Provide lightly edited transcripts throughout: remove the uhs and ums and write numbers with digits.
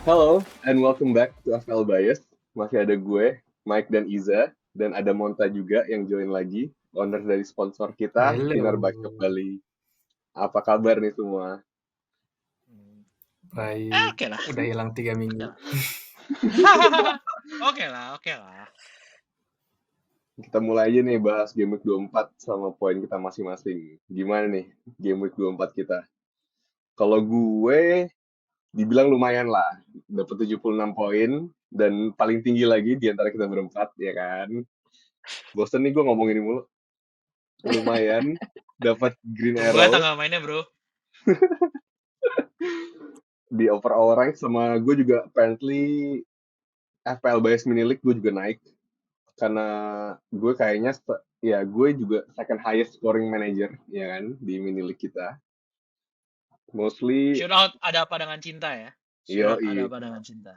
Hello and welcome back to FL Bias. Masih ada gue, Mike dan Iza, dan ada Monta juga yang join lagi, owner dari sponsor kita, Sinar Bacok Halo, Bali. Apa kabar nih semua? baik. Oke lah. Udah hilang 3 minggu. Oke lah. Oke lah, oke lah. Kita mulai aja nih bahas Game Week 24 sama poin kita masing-masing. Gimana nih Game Week 24 kita? Kalau gue dibilang lumayan lah, dapat 76 poin dan paling tinggi lagi di antara kita berempat, ya kan? Bosen nih gue ngomongin ini mulu. Lumayan, dapat green Tunggu ya arrow tanggal mainnya, bro. di overall rank sama gue juga apparently FPL Bias Mini League gue juga naik karena gue kayaknya ya gue juga second highest scoring manager ya kan di Mini League kita mostly. Shoot out ada apa dengan cinta ya? Shoot Yo out ada apa dengan cinta?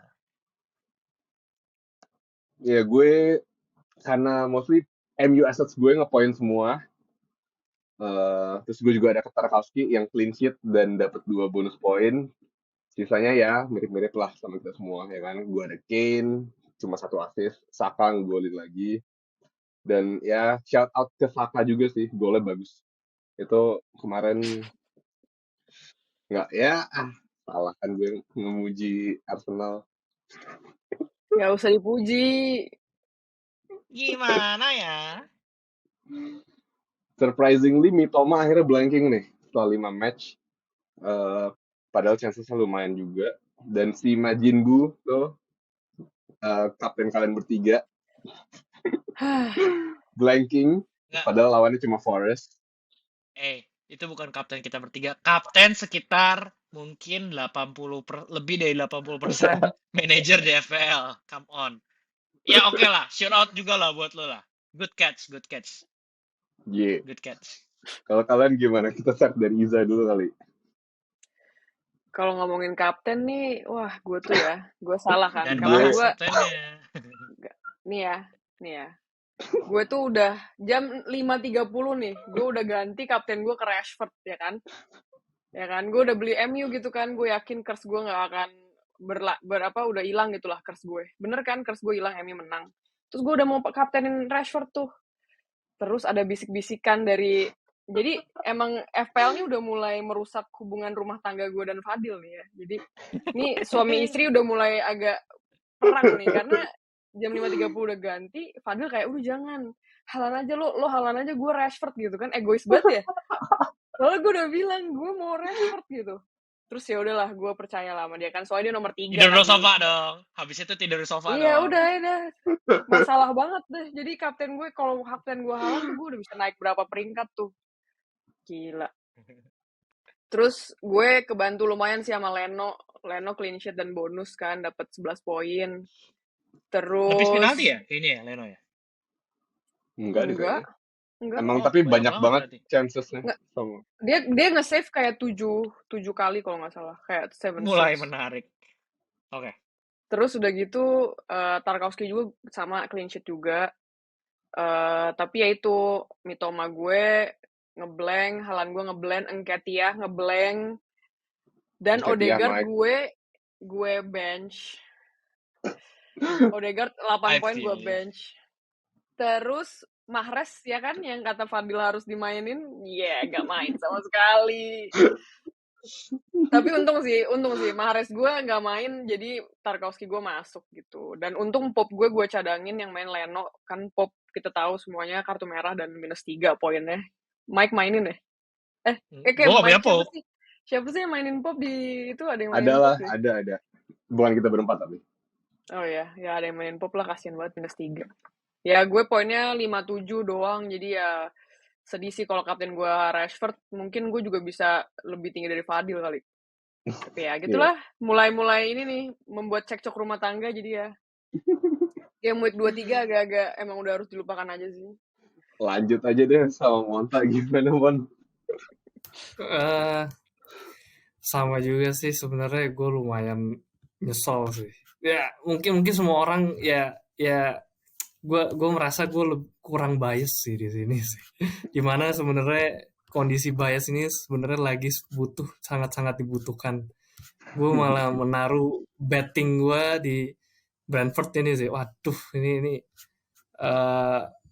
ya gue karena mostly MU assets gue ngepoint semua. Terus gue juga ada Tarkowski yang clean sheet dan dapat 2 bonus poin. Sisanya ya mirip-mirip lah sama kita semua ya kan. Gue ada Kane cuma 1 assist, Saka golin lagi. Dan ya shout out ke Saka juga sih, golnya bagus. Itu kemarin nggak ya, salah kan gue memuji Arsenal. Nggak usah dipuji. Gimana ya? Surprisingly, Mitoma akhirnya blanking nih setelah 5 match. Eh, Padahal chancesnya lumayan juga. Dan si Majinbu tuh, kapten kalian bertiga, blanking. Enggak. Padahal lawannya cuma Forest. Itu bukan kapten kita bertiga. Kapten sekitar mungkin lebih dari 80% manajer di FPL. Come on. Ya oke lah, shout out juga lah buat lo lah. Good catch, good catch, Yeah. good catch. Kalau kalian gimana? Kita start dari Iza dulu kali. Kalau ngomongin kapten nih, wah gue tuh ya, gue salah kan. Dan Karena bahas gue, kaptennya. nih ya. Gue tuh udah jam 5.30 nih, gue udah ganti kapten gue ke Rashford, ya kan? Ya kan, gue udah beli MU gitu kan, gue yakin curse gue nggak akan udah hilang gitulah curse gue. Bener kan, curse gue hilang, MU menang. Terus gue udah mau kaptenin Rashford tuh. Terus ada bisik-bisikan dari, jadi emang FPL ini udah mulai merusak hubungan rumah tangga gue dan Fadil nih ya. Jadi ini suami istri udah mulai agak perang nih, karena jam 5.30 udah ganti, Fadil kayak udah jangan, halan aja lo halan aja gue Rashford gitu kan, egois banget ya. Soalnya gue udah bilang gue mau Rashford gitu. Terus ya udahlah, gue percaya lah sama dia kan, soalnya dia nomor 3 Tidur kan. di sofa dong. Habis itu tidur di sofa Iya dong. udah masalah banget deh. Jadi kapten gue, kalau kapten gue Haaland, gue udah bisa naik berapa peringkat tuh. Gila. Terus gue kebantu lumayan sih sama Leno clean sheet dan bonus kan, dapat 11 poin. Lebih penalti Terus ya? Ini ya, Leno ya? Enggak deh kayaknya. enggak. Emang Oh, tapi banyak banyak banget banget berarti. chancesnya. Nggak. Sama. Dia nge-save kayak 7 kali kalau nggak salah, kayak 7 Mulai saves. menarik. Oke. Terus udah gitu Tarkowski juga sama clean sheet juga. Tapi ya itu Mitoma gue ngeblank, Haaland gue ngeblank, Nketiah ngeblank, dan Nketiah, Odegaard Mike. gue bench. Odegaard 8 poin gue bench. Terus Mahrez ya kan, yang kata Fadil harus dimainin, gak main sama sekali. Tapi untung sih Mahrez gue nggak main, jadi Tarkowski gue masuk gitu. Dan untung Pop gue cadangin yang main Leno, kan Pop kita tahu semuanya kartu merah dan -3 poinnya. Mike mainin ya? Kayak Gue gak punya Mike Pop. siapa sih yang mainin Pop di itu, ada yang mainin Adalah, Pop ya? ada. Bukan kita berempat tapi. Oh ya ada yang mainin Pop lah, kasihan banget -3. Ya gue poinnya 57 doang, jadi ya sedih sih kalau kapten gue Rashford. Mungkin gue juga bisa lebih tinggi dari Fadil kali. Tapi ya gitulah, mulai ini nih membuat cekcok rumah tangga, jadi ya game week 23 agak-agak emang udah harus dilupakan aja sih. Lanjut aja deh sama Monta, gimana Mon? Sama juga sih sebenarnya, gue lumayan nyesel sih. Ya mungkin semua orang ya gue merasa gue kurang bias sih di sini sih. Dimana sebenarnya kondisi bias ini sebenarnya lagi sangat-sangat dibutuhkan Gue malah menaruh betting gue di Brentford ini sih. Waduh, ini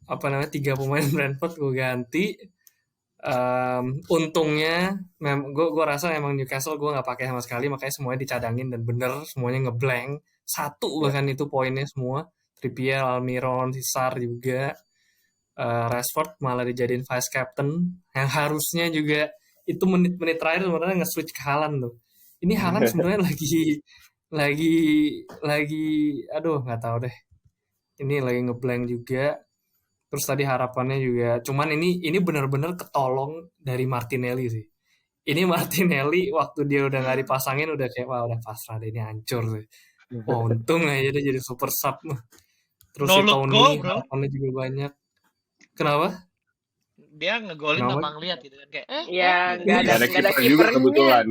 apa namanya 3 pemain Brentford gue ganti. Untungnya gue rasa emang Newcastle gue nggak pakai sama sekali, makanya semuanya dicadangin dan bener semuanya ngeblank satu Ya. bahkan itu poinnya semua. Trippier, Almiron, Sisar juga. Rashford malah dijadiin vice captain yang harusnya juga itu menit-menit terakhir sebenarnya nge-switch ke Haaland tuh. Ini Haaland sebenarnya lagi lagi aduh nggak tahu deh. Ini lagi ngeblank juga. Terus tadi harapannya juga, cuman ini benar-benar ketolong dari Martinelli sih. Ini Martinelli waktu dia udah nggak dipasangin udah kayak wah udah pasrah deh ini hancur sih. Wah untung aja dia jadi super sub. Terus No si look Tony goal, bro. harapannya juga banyak. Kenapa? Dia ngegolin Kenapa? tanpa ngeliat gitu kan. Kayak, Ya, nggak Nggak ada ada kiper juga kipernya. kebetulan.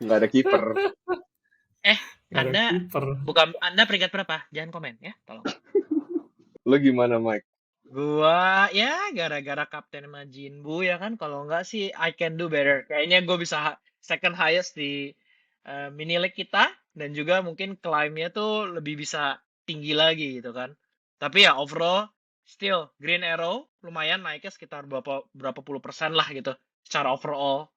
Nggak ada kiper. Nggak ada Anda kiper. bukan Anda peringkat berapa? Jangan komen ya, tolong. Lo gimana, Mike? Gua ya gara-gara kapten sama Jinbu ya kan. Kalau enggak sih I can do better. Kayaknya gue bisa second highest di mini league kita dan juga mungkin climb-nya tuh lebih bisa tinggi lagi gitu kan. Tapi ya overall still Green Arrow lumayan naiknya sekitar berapa puluh persen lah gitu secara overall.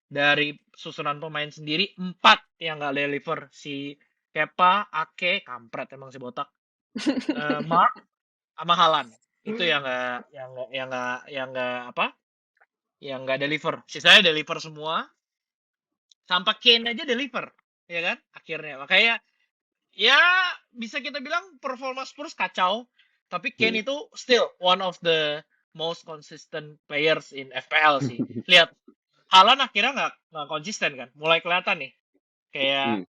Dari susunan pemain sendiri 4 yang nggak deliver, si Kepa, Ake, kampret emang si botak, Mark sama Haaland itu yang nggak deliver. Sisanya deliver semua, sampai Kane aja deliver, ya kan? Akhirnya makanya ya bisa kita bilang performa Spurs kacau, tapi Kane itu still one of the most consistent players in FPL sih. Lihat Haaland akhirnya nggak konsisten kan, mulai kelihatan nih kayak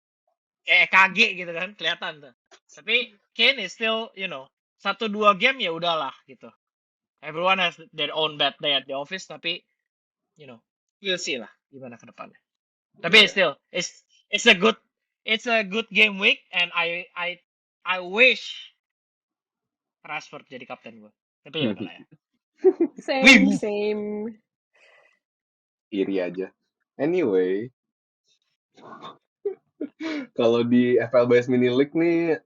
EKG gitu kan, kelihatan tuh. Tapi Kane is still, 1-2 game ya udahlah gitu. Everyone has their own bad day at the office, tapi we'll see lah gimana ke depannya. Tapi still, it's a good game week and I wish Rashford jadi kapten gue. Tapi ya udahlah ya. Same. Iri aja. Anyway, kalau di FPL Bias Mini League nih,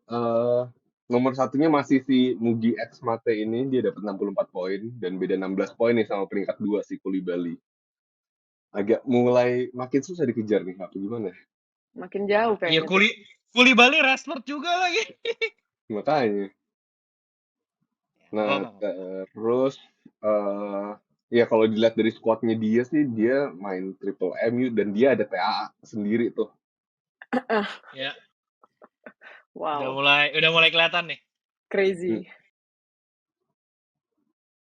nomor satunya masih si Mugi X Mate ini, dia dapat 64 poin dan beda 16 poin nih sama peringkat 2 si Koulibaly. Agak mulai makin susah dikejar nih, apa gimana? Makin jauh Iya kayaknya. Koulibaly Rashford juga lagi. Makanya. Nah, terus ya kalau dilihat dari squadnya dia sih, dia main triple MU dan dia ada TAA sendiri tuh. Ya, Wow, udah mulai kelihatan nih. crazy.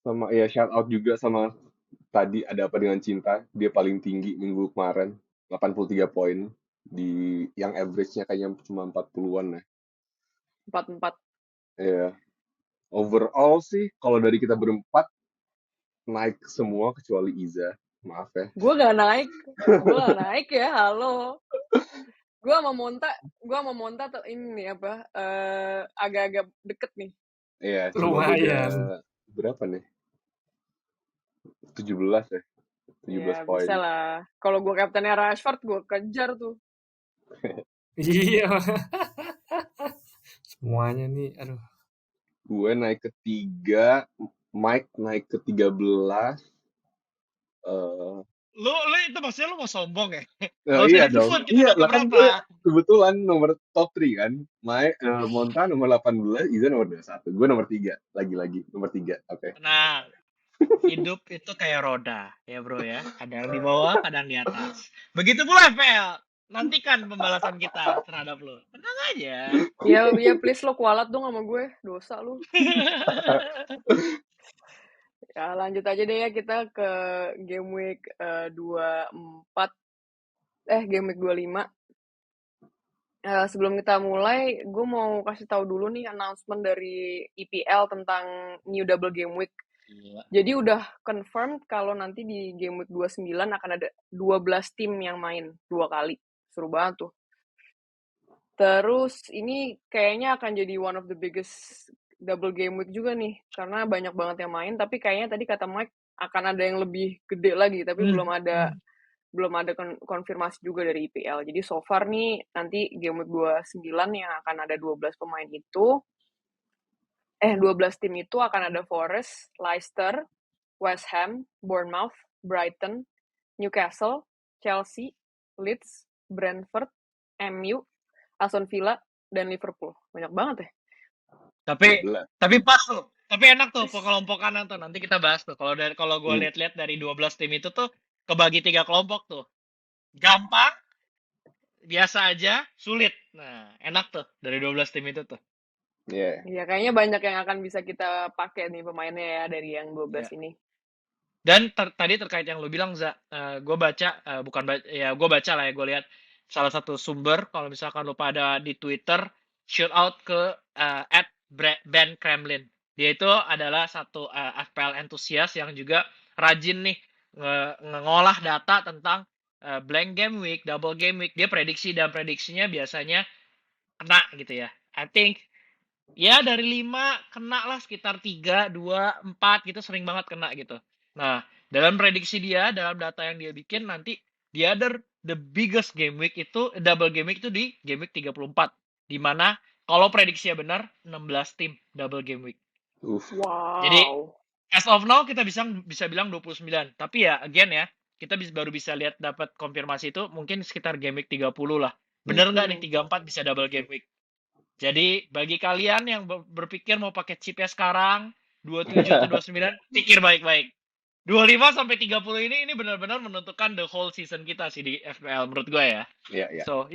Sama ya shout out juga sama tadi Ada Apa Dengan Cinta, dia paling tinggi minggu kemarin 83 poin di yang average-nya kayaknya cuma 40-an ya. 4-4. Ya. Overall sih kalau dari kita berempat naik semua kecuali Iza. Maaf ya. Gue gak naik ya, halo. Gue sama Monta ini apa agak-agak deket nih. Iya, cuma beda Lumayan. berapa nih? 17 ya. 17 poin. Bisa lah. Kalau gue kaptennya Rashford, gue kejar tuh. Iya. Semuanya nih, aduh. Gue naik ke 3, Mike naik ke 13. Lu itu maksudnya lu mau sombong ya? Oh, Gak usah iya disebut dong. kita Iya, udah lah kan keberapa. gue kebetulan nomor top 3 kan. Monta nomor 18, Iza nomor 21. Gue nomor 3. Lagi-lagi nomor 3. Oke. Nah, hidup itu kayak roda ya bro ya. Kadang di bawah, kadang di atas. Begitu pula FPL. Nantikan pembalasan kita terhadap lu. Tenang aja. Ya please lo kualat dong sama gue. Dosa lu. Ya lanjut aja deh ya kita ke game week 24. Game week 25. Sebelum kita mulai, gue mau kasih tahu dulu nih announcement dari EPL tentang new double game week. Gila. Jadi udah confirmed kalau nanti di game week 29 akan ada 12 tim yang main 2 kali. Seru banget tuh. Terus ini kayaknya akan jadi one of the biggest double game week juga nih. Karena banyak banget yang main, tapi kayaknya tadi kata Mike akan ada yang lebih gede lagi, tapi belum ada belum ada konfirmasi juga dari IPL. Jadi so far nih nanti game week 29 yang akan ada 12 pemain itu 12 tim itu akan ada Forest, Leicester, West Ham, Bournemouth, Brighton, Newcastle, Chelsea, Leeds, Brentford, MU, Aston Villa, dan Liverpool. Banyak banget ya. Tapi pas tuh. Tapi enak tuh kelompokan tuh. Nanti kita bahas tuh. Kalau gue lihat-lihat dari 12 tim itu tuh kebagi 3 kelompok tuh. Gampang, biasa aja, sulit. Nah, enak tuh dari 12 tim itu tuh. Iya. Iya, kayaknya banyak yang akan bisa kita pakai nih pemainnya ya dari yang 12 ini. Dan tadi terkait yang lu bilang, Za, gue baca, gue baca lah ya, gue lihat salah satu sumber, kalau misalkan lu pada di Twitter, shout out ke Ben Kremlin. Dia itu adalah satu FPL entusias yang juga rajin nih ngolah data tentang blank game week, double game week. Dia prediksi dan prediksinya biasanya kena gitu ya. I think ya dari 5 kena lah sekitar 3, 2, 4 gitu, sering banget kena gitu. Nah, dalam prediksi dia, dalam data yang dia bikin nanti the biggest game week itu double game week itu di game week 34, di mana kalau prediksinya benar 16 tim double game week. Wow. Jadi as of now kita bisa bilang 29. Tapi ya again ya, kita baru bisa lihat dapat konfirmasi itu mungkin sekitar game week 30 lah. Bener nggak nih 34 bisa double game week? Jadi bagi kalian yang berpikir mau pakai chipnya sekarang 27 atau 29, pikir baik-baik. 25 sampai 30 ini benar-benar menentukan the whole season kita sih di FPL menurut gue ya. Iya. So,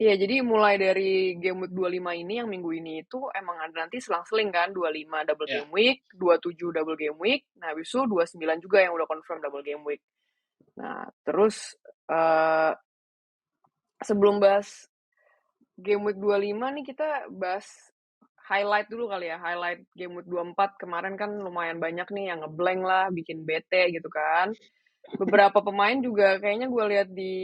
Iya, jadi mulai dari game week 25 ini yang minggu ini itu emang ada nanti selang-seling kan, 25 double game week, 27 double game week, nah habis itu 29 juga yang udah confirm double game week. Nah, terus sebelum bahas game week 25 nih kita bahas highlight dulu kali ya. Highlight game week 24 kemarin kan lumayan banyak nih yang ngeblank lah, bikin bete gitu kan. Beberapa pemain juga kayaknya gue lihat di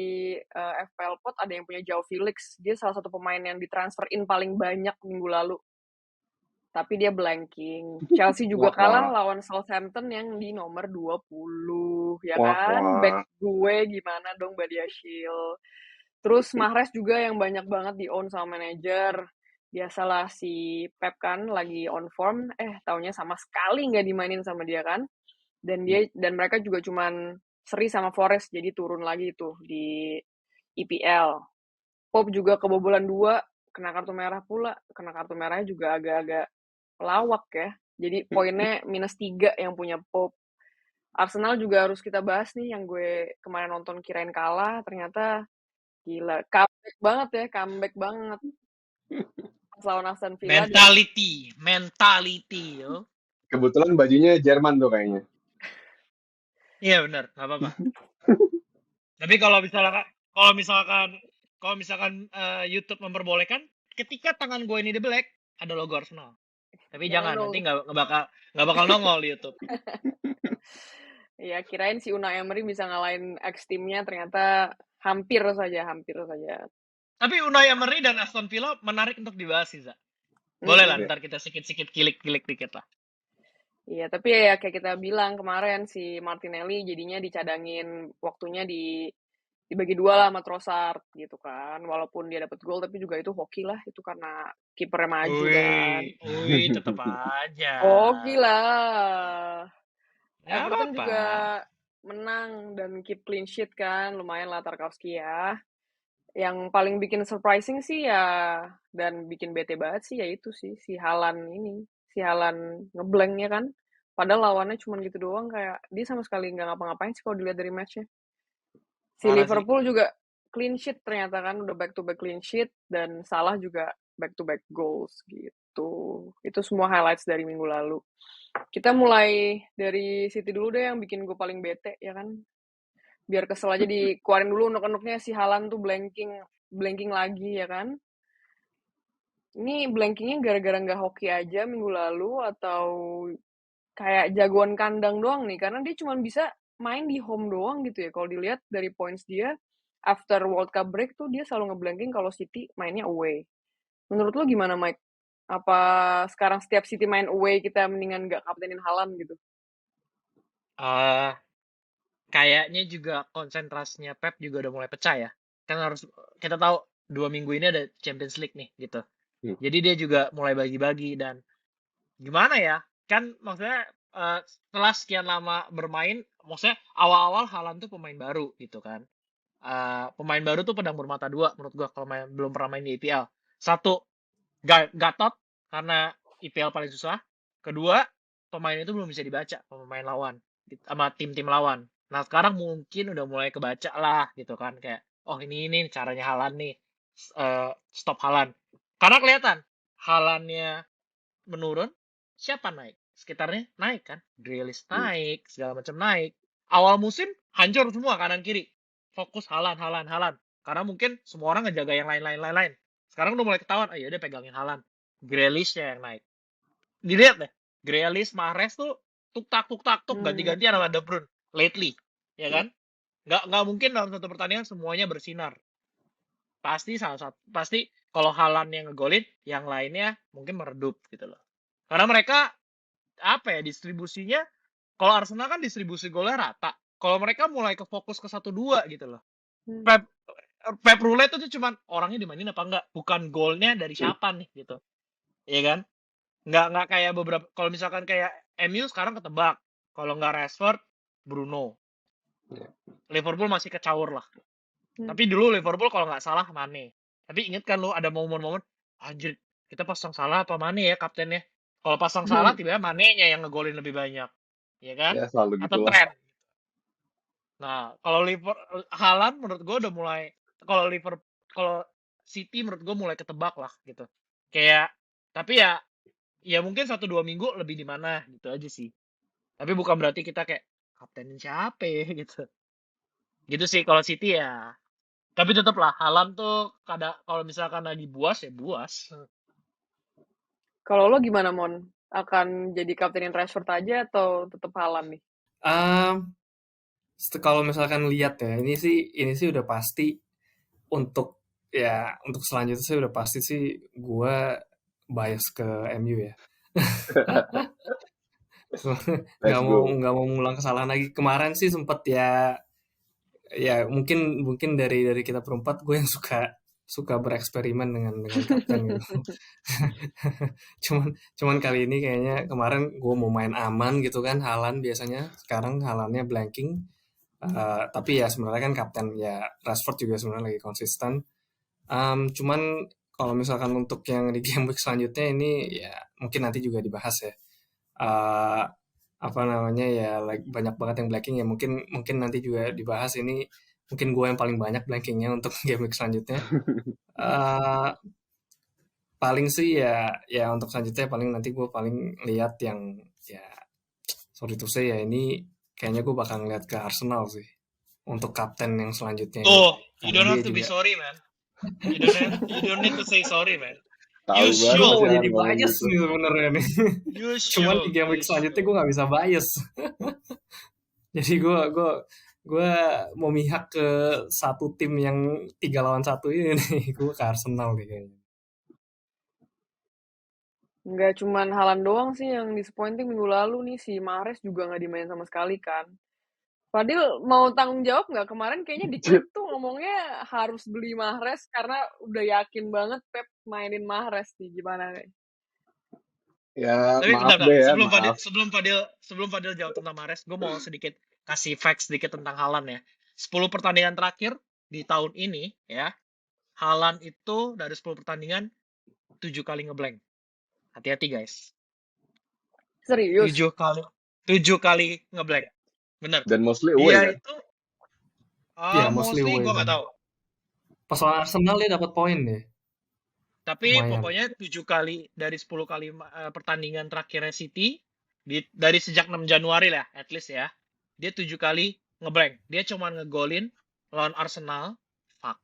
FPL Pot ada yang punya Joao Felix. Dia salah satu pemain yang ditransfer in paling banyak minggu lalu. Tapi dia blanking. Chelsea juga kalah lawan Southampton yang di nomor 20. Ya kan? Back gue gimana dong Badiashile. Terus Mahrez juga yang banyak banget di-own sama manajer. Biasalah si Pep kan lagi on form, taunya sama sekali nggak dimainin sama dia kan. Dan mereka juga cuman seri sama Forest, jadi turun lagi tuh di EPL. Pope juga kebobolan 2, kena kartu merah pula. Kena kartu merahnya juga agak-agak lawak ya. Jadi poinnya -3 yang punya Pope. Arsenal juga harus kita bahas nih, yang gue kemarin nonton kirain kalah, ternyata gila, comeback banget. Lawan Aston Villa. mentality, yo. Kebetulan bajunya Jerman tuh kayaknya. Iya benar, nggak apa-apa. Tapi kalau misalkan YouTube memperbolehkan, ketika tangan gue ini di black, ada logo Arsenal. Tapi jangan nanti nggak bakal nongol di YouTube. Ya, kirain si Unai Emery bisa ngalahin ex-timnya, ternyata hampir saja. Tapi Unai Emery dan Aston Villa menarik untuk dibahas sih, Za. Boleh lah, ntar kita sedikit kilik dikit lah. Iya, tapi ya kayak kita bilang kemarin, si Martinelli jadinya dicadangin waktunya dibagi 2 lah sama Trossard gitu kan. Walaupun dia dapat gol, tapi juga itu hoki lah, itu karena kipernya maju kan. Tetap aja. Hoki lah. Ya, Everton juga menang dan keep clean sheet kan, lumayan lah Tarkowski ya. Yang paling bikin surprising sih ya, dan bikin bete banget sih ya itu sih, si Haaland ini. Si Haaland ngeblank ya kan. Padahal lawannya cuma gitu doang, kayak dia sama sekali nggak ngapa-ngapain sih kalau dilihat dari matchnya. Si Liverpool juga clean sheet ternyata kan, udah back to back clean sheet, dan Salah juga back to back goals gitu. Itu semua highlights dari minggu lalu. Kita mulai dari City dulu deh yang bikin gue paling bete ya kan. Biar kesel aja dikeluarin dulu unek-uneknya si Haaland tuh blanking lagi ya kan. Ini blankingnya gara-gara nggak hoki aja minggu lalu atau kayak jagoan kandang doang nih, karena dia cuma bisa main di home doang gitu ya. Kalau dilihat dari points dia after World Cup break tuh dia selalu ngeblanking kalau City mainnya away. Menurut lo gimana, Mike? Apa sekarang setiap City main away kita mendingan nggak kaptenin Haaland gitu? kayaknya juga konsentrasinya Pep juga udah mulai pecah ya. Kan harus kita tahu 2 minggu ini ada Champions League nih gitu. Jadi dia juga mulai bagi-bagi dan gimana ya? Kan maksudnya setelah sekian lama bermain, maksudnya awal-awal Haaland tuh pemain baru gitu kan. Pemain baru tuh pedang bermata dua menurut gua kalau belum pernah main di IPL. Satu, gatot karena IPL paling susah. Kedua, pemain itu belum bisa dibaca pemain lawan sama tim-tim lawan. Nah, sekarang mungkin udah mulai kebaca lah gitu kan kayak oh ini caranya Haaland nih. Stop Haaland. Karena kelihatan Haalandnya menurun, siapa naik? Sekitarnya naik kan? Grealish naik, segala macam naik. Awal musim hancur semua kanan kiri. Fokus Haaland. Karena mungkin semua orang ngejaga yang lain. Sekarang udah mulai ketahuan, ayo dia pegangin Haaland. Grealish-nya yang naik. Dilihat deh, Grealish, Mahrez tuh tuk tak ganti-gantian sama De Bruyne lately, ya kan? Nggak mungkin dalam satu pertandingan semuanya bersinar. Pasti kalau Haaland yang ngegolin, yang lainnya mungkin meredup gitu loh. Karena mereka distribusinya kalau Arsenal kan distribusi golnya rata. Kalau mereka mulai ke fokus ke 1-2 gitu loh. Pep Roulette itu cuman orangnya dimainin apa enggak, bukan golnya dari siapa nih gitu. Iya kan? Nggak kayak beberapa kalau misalkan kayak MU sekarang ketebak. Kalau nggak Rashford, Bruno. Liverpool masih kecaur lah. Tapi dulu Liverpool kalau nggak salah Mane. Tapi inget kan lu ada momen-momen anjir kita pasang salah apa Mane ya kaptennya. Kalau pasang salah tiba-tiba Mane-nya yang ngegolin lebih banyak. Ya kan? Ya selalu Atau gitulah. Trent. Nah, kalau Haaland menurut gue udah mulai kalau City menurut gue mulai ketebak lah gitu. Kayak tapi ya mungkin 1-2 minggu lebih di mana gitu aja sih. Tapi bukan berarti kita kayak kaptenin siapa ya gitu. Gitu sih kalau City ya. Tapi tetap lah Haaland tuh kalau misalkan lagi buas ya buas. Kalau lo gimana, Mon? Akan jadi kaptenin Rashford aja atau tetap Haaland nih? Kalau misalkan lihat ya, ini sih udah pasti untuk selanjutnya sih udah pasti sih gue bias ke MU ya. Let's go. nggak mau mengulang kesalahan lagi. Kemarin sih sempet ya mungkin dari kita berempat gue yang suka bereksperimen dengan kapten gitu. cuman kali ini kayaknya kemarin gue mau main aman gitu kan, Haaland biasanya, sekarang Haalandnya blanking. Tapi ya sebenarnya kan kapten ya Rashford juga sebenarnya lagi konsisten. Cuman kalau misalkan untuk yang di game week selanjutnya ini ya mungkin nanti juga dibahas ya. Eh, apa namanya ya banyak banget yang blanking ya, mungkin nanti juga dibahas ini, mungkin gue yang paling banyak blankingnya untuk game week selanjutnya. Eh, paling sih ya untuk selanjutnya paling nanti gue paling lihat yang ya sorry to say ya ini kayaknya gue bakal ngeliat ke Arsenal sih untuk kapten yang selanjutnya ini. Oh, you Karena don't dia have to be juga sorry, man. You don't need to say sorry, man. Tahu You banget gue mau should. jangan jadi ngomong bias gitu. nih sebenarnya nih. You Cuman di should. game week selanjutnya gue nggak bisa bias. Jadi gue mau mihak ke satu tim yang 3 lawan 1 ini nih. Gue ke Arsenal nih kayaknya. Nggak cuman Haaland doang sih yang disappointing minggu lalu nih. Si Mahrez juga nggak dimainin sama sekali kan. Fadil mau tanggung jawab nggak? Kemarin kayaknya di klip tuh ngomongnya harus beli Mahrez karena udah yakin banget Pep mainin Mahrez nih. Gimana nih? Ya Tapi maaf bentar, deh ya, sebelum maaf. Fadil jawab tentang Mahrez, gue mau kasih facts sedikit tentang Haaland ya. 10 pertandingan terakhir di tahun ini ya, Haaland itu dari 10 pertandingan 7 kali ngeblank. Hati-hati guys. Serius? 7 kali ngeblank. Bener. Dan mostly away Dia kan? itu Ya mostly mostly away gue kan. nggak tahu. Pas lawan Arsenal dia dapat poin deh. Tapi Lumayan. pokoknya 7 kali dari 10 kali pertandingan terakhirnya City dari sejak 6 Januari lah at least ya. Dia 7 kali ngeblank. Dia cuma ngegolin lawan Arsenal, fuck.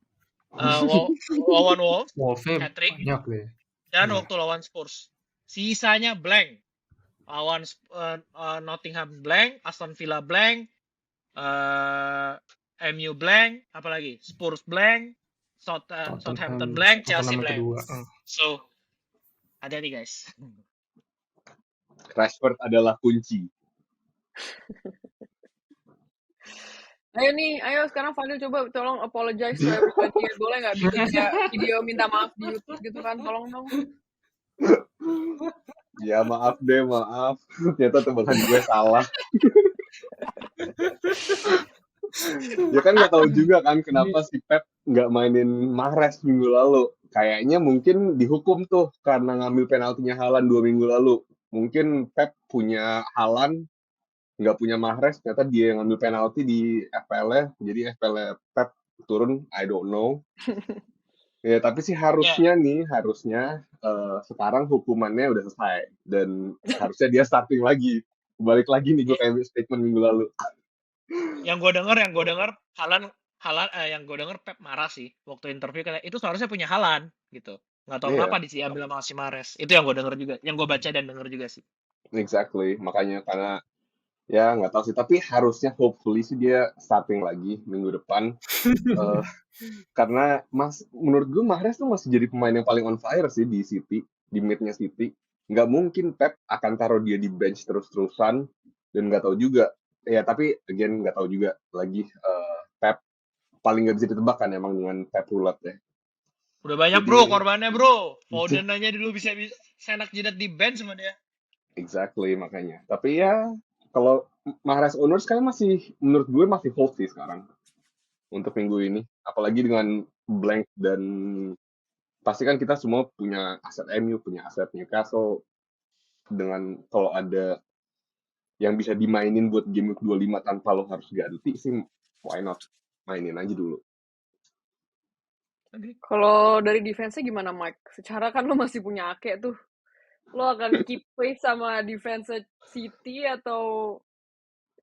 Lawan Wolves, Wolves-nya hat-trick, banyak deh. dan Iya. waktu lawan Spurs. Sisanya blank. Lawan Nottingham blank, Aston Villa blank, MU blank, apalagi Spurs blank, Southampton blank, Chelsea Tottenham blank. kedua. So, hati-hati guys. Rashford adalah kunci. Ayo sekarang Fadil coba tolong apologize to everybody. Boleh nggak bikin kayak video minta maaf di YouTube gitu kan? Tolong dong. Ya maaf deh, maaf. Ternyata tebakan gue salah. Ya kan nggak tahu juga kan kenapa si Pep nggak mainin Mahrez minggu lalu. Kayaknya mungkin dihukum tuh karena ngambil penaltinya Haaland 2 minggu lalu. Mungkin Pep punya Haaland, nggak punya Mahrez, ternyata dia yang ngambil penalti di FPL-nya. Jadi FPL Pep turun, I don't know. Ya, tapi sih Ya, harusnya sekarang hukumannya udah selesai dan harusnya dia starting lagi. Balik lagi nih gue ya, kayak statement minggu lalu. yang gue denger yang gue denger Pep marah sih waktu interview katanya itu seharusnya punya Haaland gitu. Nggak tahu Iya, kenapa diambil sama si Mahrez. Itu yang gue denger juga, yang gue baca dan denger juga sih. exactly. Makanya karena ya nggak tahu sih, tapi harusnya hopefully sih dia starting lagi minggu depan. Eh, karena menurut gue Mahrez tuh masih jadi pemain yang paling on fire sih di City, di midnya City. Nggak mungkin Pep akan taruh dia di bench terus-terusan dan nggak tahu juga. Ya tapi again nggak tahu juga lagi Pep paling nggak bisa ditebak kan emang dengan Pep Roulette ya. Udah banyak Jadi bro korbannya bro. Foden aja dulu bisa senak jidat di bench sama dia. exactly makanya. Tapi ya kalau Mahrez owner sekarang masih menurut gue masih hold sih sekarang untuk minggu ini. Apalagi dengan blank dan pasti kan kita semua punya aset MU, punya aset Newcastle. Dengan kalau ada yang bisa dimainin buat game week 25 tanpa lo harus ganti sih, why not? Mainin aja dulu. Kalau dari defense-nya gimana, Mike? Secara kan lo masih punya Ake tuh. Lo akan keep pace sama defense City atau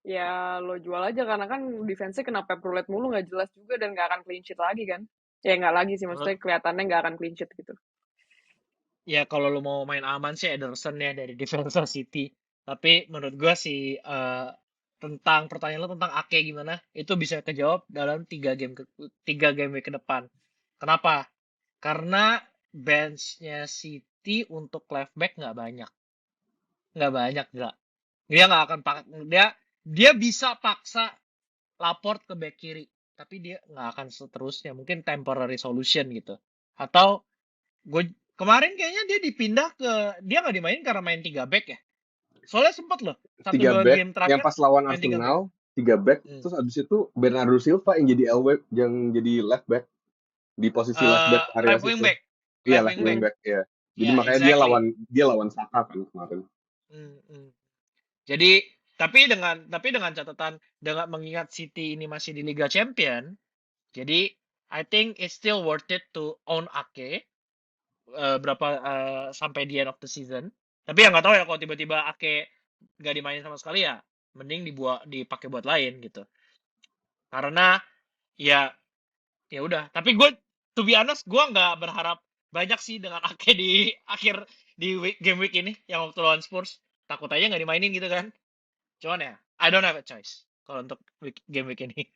ya lo jual aja karena kan defense-nya kena Pep Roulette mulu nggak jelas juga dan nggak akan clean sheet lagi kan? Ya nggak lagi sih, maksudnya kelihatannya nggak akan clean sheet gitu. Ya kalau lu mau main aman sih Ederson ya dari defense City. Tapi menurut gua sih tentang pertanyaan lo tentang Ake gimana, itu bisa kejawab dalam 3 game week ke depan. Kenapa? Karena benchnya City untuk left back nggak banyak nggak. Dia nggak akan pakai dia bisa paksa Laporte ke back kiri, tapi dia nggak akan seterusnya. Mungkin temporary solution gitu. Atau gue kemarin kayaknya dia nggak dimainin karena main 3 back ya. Soalnya sempet loh satu 3 dua back game yang terakhir pas lawan main 3 back. Arsenal, 3 back, Hmm. terus abis itu Bernardo Silva yang jadi left back di posisi left back area Left wing situ. back, Iya, left left wing wing back. back ya. Jadi Ya makanya exactly. dia lawan Saka kan kemarin. Jadi tapi dengan catatan dengan mengingat City ini masih di Liga Champion, jadi I think it's still worth it to own Ake sampai the end of the season. Tapi ya nggak tahu ya kalau tiba-tiba Ake nggak dimainin sama sekali ya, mending dipakai buat lain gitu. Karena ya udah. Tapi gue to be honest gue nggak berharap banyak sih dengan Ake di akhir game week ini yang waktu lawan Spurs. Takut aja nggak dimainin gitu kan. Cuman ya I don't have a choice kalau untuk game week ini.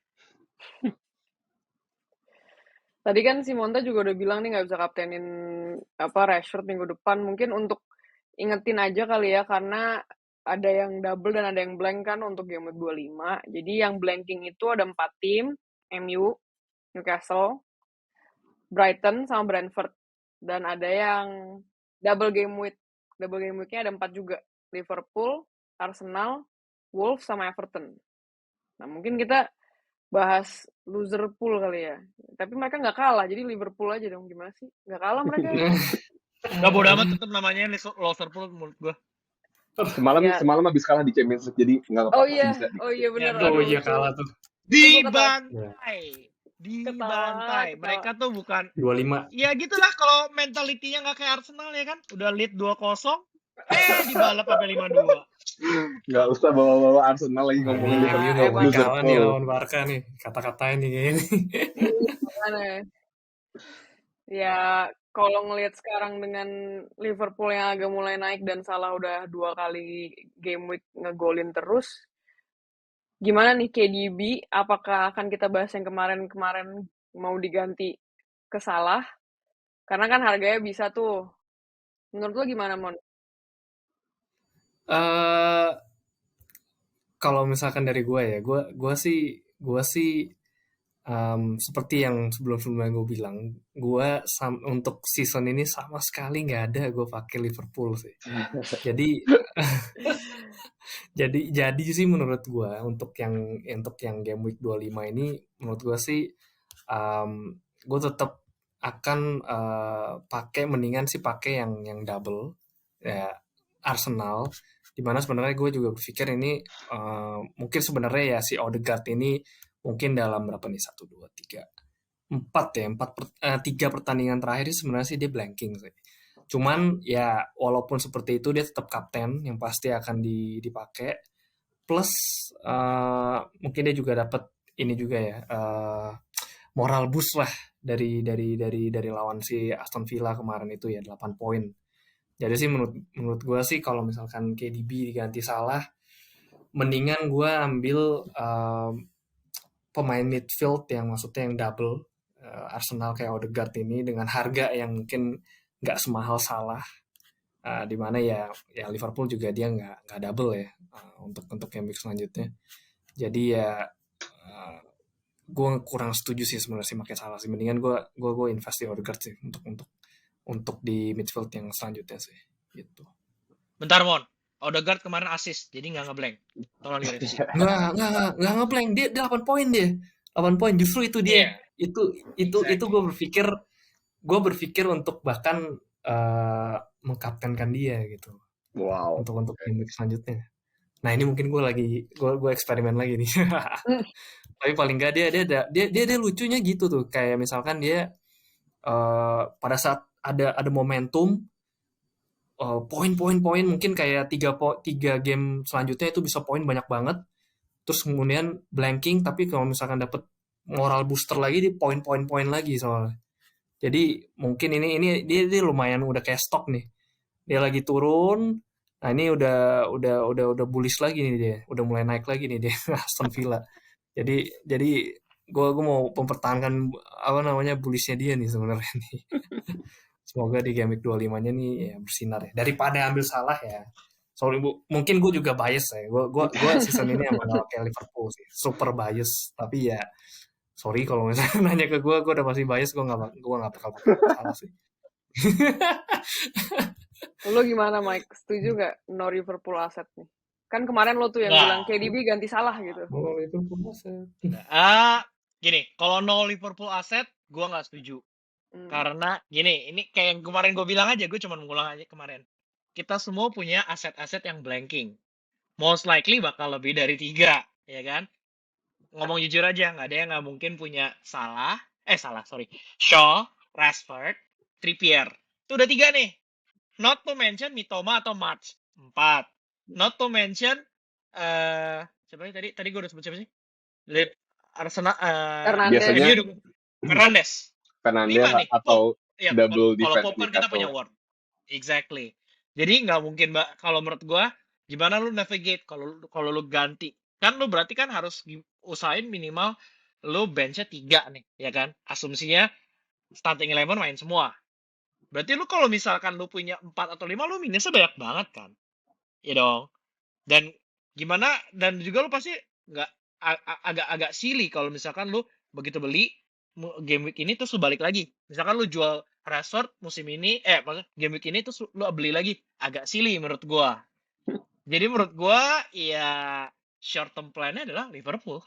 Tadi kan si Monta juga udah bilang nih nggak bisa kaptenin Rashford minggu depan. Mungkin untuk ingetin aja kali ya, karena ada yang double dan ada yang blank kan untuk game week 25. Jadi yang blanking itu ada 4 tim, MU, Newcastle, Brighton, sama Brentford. Dan ada yang double game week. Double game weeknya ada 4 juga. Liverpool, Arsenal, Wolves, sama Everton. Nah mungkin kita bahas loser pool kali ya. Tapi mereka nggak kalah, jadi Liverpool aja dong. Gimana sih? Nggak kalah mereka. Gak bodo amat tetap namanya loser pool menurut gue. Semalam habis kalah di Champions League, jadi nggak apa-apa. Oh iya, Bisa oh iya benar. Ya, Oh iya kalah tuh. Dibantai. Mereka tuh bukan 25. ya gitulah kalau mentalitinya nggak kayak Arsenal ya kan. Udah lead 2-0 dibalap sampai 5-2. Nggak usah bawa-bawa Arsenal lagi ngomongin MU nggak boleh loser kalah nih pool. lawan Barca nih. Kata-katain nih kayaknya. Gimana ya? Ya, kalau ngelihat sekarang dengan Liverpool yang agak mulai naik dan Salah udah 2 kali game week ngegolin terus, gimana nih KDB? Apakah akan kita bahas yang kemarin-kemarin mau diganti ke Salah? Karena kan harganya bisa tuh. Menurut lo gimana, Mon? Kalau misalkan dari gue ya, gue sih gue sih seperti yang sebelum-sebelumnya gue bilang, gue untuk season ini sama sekali nggak ada gue pakai Liverpool sih. Jadi jadi sih menurut gue untuk yang game week 25 ini, menurut gue sih gue tetap akan mendingan sih pakai yang double ya, Arsenal. Dimana sebenarnya gue juga berpikir ini mungkin sebenarnya ya si Odegaard ini mungkin dalam berapa nih, 1, 2, 3, 4 3 pertandingan terakhir sebenarnya sih dia blanking sih. Cuman ya walaupun seperti itu dia tetap kapten yang pasti akan dipakai. Plus mungkin dia juga dapat ini juga ya, moral boost lah dari lawan si Aston Villa kemarin itu ya, 8 poin. Jadi sih menurut gue sih kalau misalkan KDB diganti Salah, mendingan gue ambil pemain midfield yang maksudnya yang double Arsenal kayak Odegaard ini dengan harga yang mungkin nggak semahal Salah. Di mana ya Liverpool juga dia nggak double ya untuk game week selanjutnya. Jadi ya gue kurang setuju sih sebenarnya sih pakai Salah sih. Mendingan gue invest di Odegaard sih untuk di midfield yang selanjutnya sih gitu. Bentar Mon, Odegaard kemarin assist, jadi nggak ngeblank. Tolong direvisi. Nggak ngeblank, dia 8 poin dia. 8 poin justru itu dia. Exactly. Itu gue berpikir untuk bahkan mengkaptenkan dia gitu. Wow. Untuk game week selanjutnya. Nah, ini mungkin gue eksperimen lagi nih. Tapi paling nggak dia lucunya gitu tuh, kayak misalkan dia pada saat ada momentum poin mungkin kayak 3 game selanjutnya itu bisa poin banyak banget, terus kemudian blanking, tapi kalau misalkan dapet moral booster lagi di poin lagi soalnya. Jadi mungkin ini dia lumayan udah kayak stok nih, dia lagi turun. Nah ini udah bullish lagi nih dia, udah mulai naik lagi nih dia Aston Villa. Jadi gue mau mempertahankan bullishnya dia nih sebenarnya nih. Semoga di game week 25-nya nih ya bersinar ya. Daripada ambil Salah ya. Sorry Bu, mungkin gue juga bias ya. Gue season ini emang gak pakai Liverpool sih, super bias. Tapi ya sorry kalau misalnya nanya ke gue udah pasti bias, gue nggak bakal pakai Salah sih. Lo gimana Mike? Setuju gak no Liverpool asset nih? Kan kemarin lo tuh yang bilang KDB ganti Salah gitu. Oh, Liverpool asset. Gini, kalau no Liverpool asset, gue nggak setuju. Karena gini, ini kayak yang kemarin gue bilang aja, gue cuma mengulang aja kemarin. Kita semua punya aset-aset yang blanking. Most likely bakal lebih dari 3, ya kan? Ngomong jujur aja, nggak ada yang nggak mungkin punya Shaw, Rashford, Trippier. Itu udah 3 nih. Not to mention Mitoma atau March, 4. Not to mention siapa nih tadi gue udah sebut siapa sih? Arsenal, Fernandes. Atau double kalau defense Pope kan kita punya Ward. Exactly. Jadi nggak mungkin, Mbak. Kalau menurut gue, gimana lu navigate kalau lu ganti? Kan lu berarti kan harus usahain minimal lu bench-nya 3 nih, ya kan? Asumsinya starting 11 main semua. Berarti lu kalau misalkan lu punya 4 atau 5, lu minusnya banyak banget kan? Iya dong. Dan gimana, dan juga lu pasti nggak agak silly kalau misalkan lu begitu beli game week ini terus lu balik lagi. Misalkan lu jual Rashford musim ini, game week ini terus lu beli lagi. Agak silly menurut gua. Jadi menurut gua ya short term plan-nya adalah Liverpool.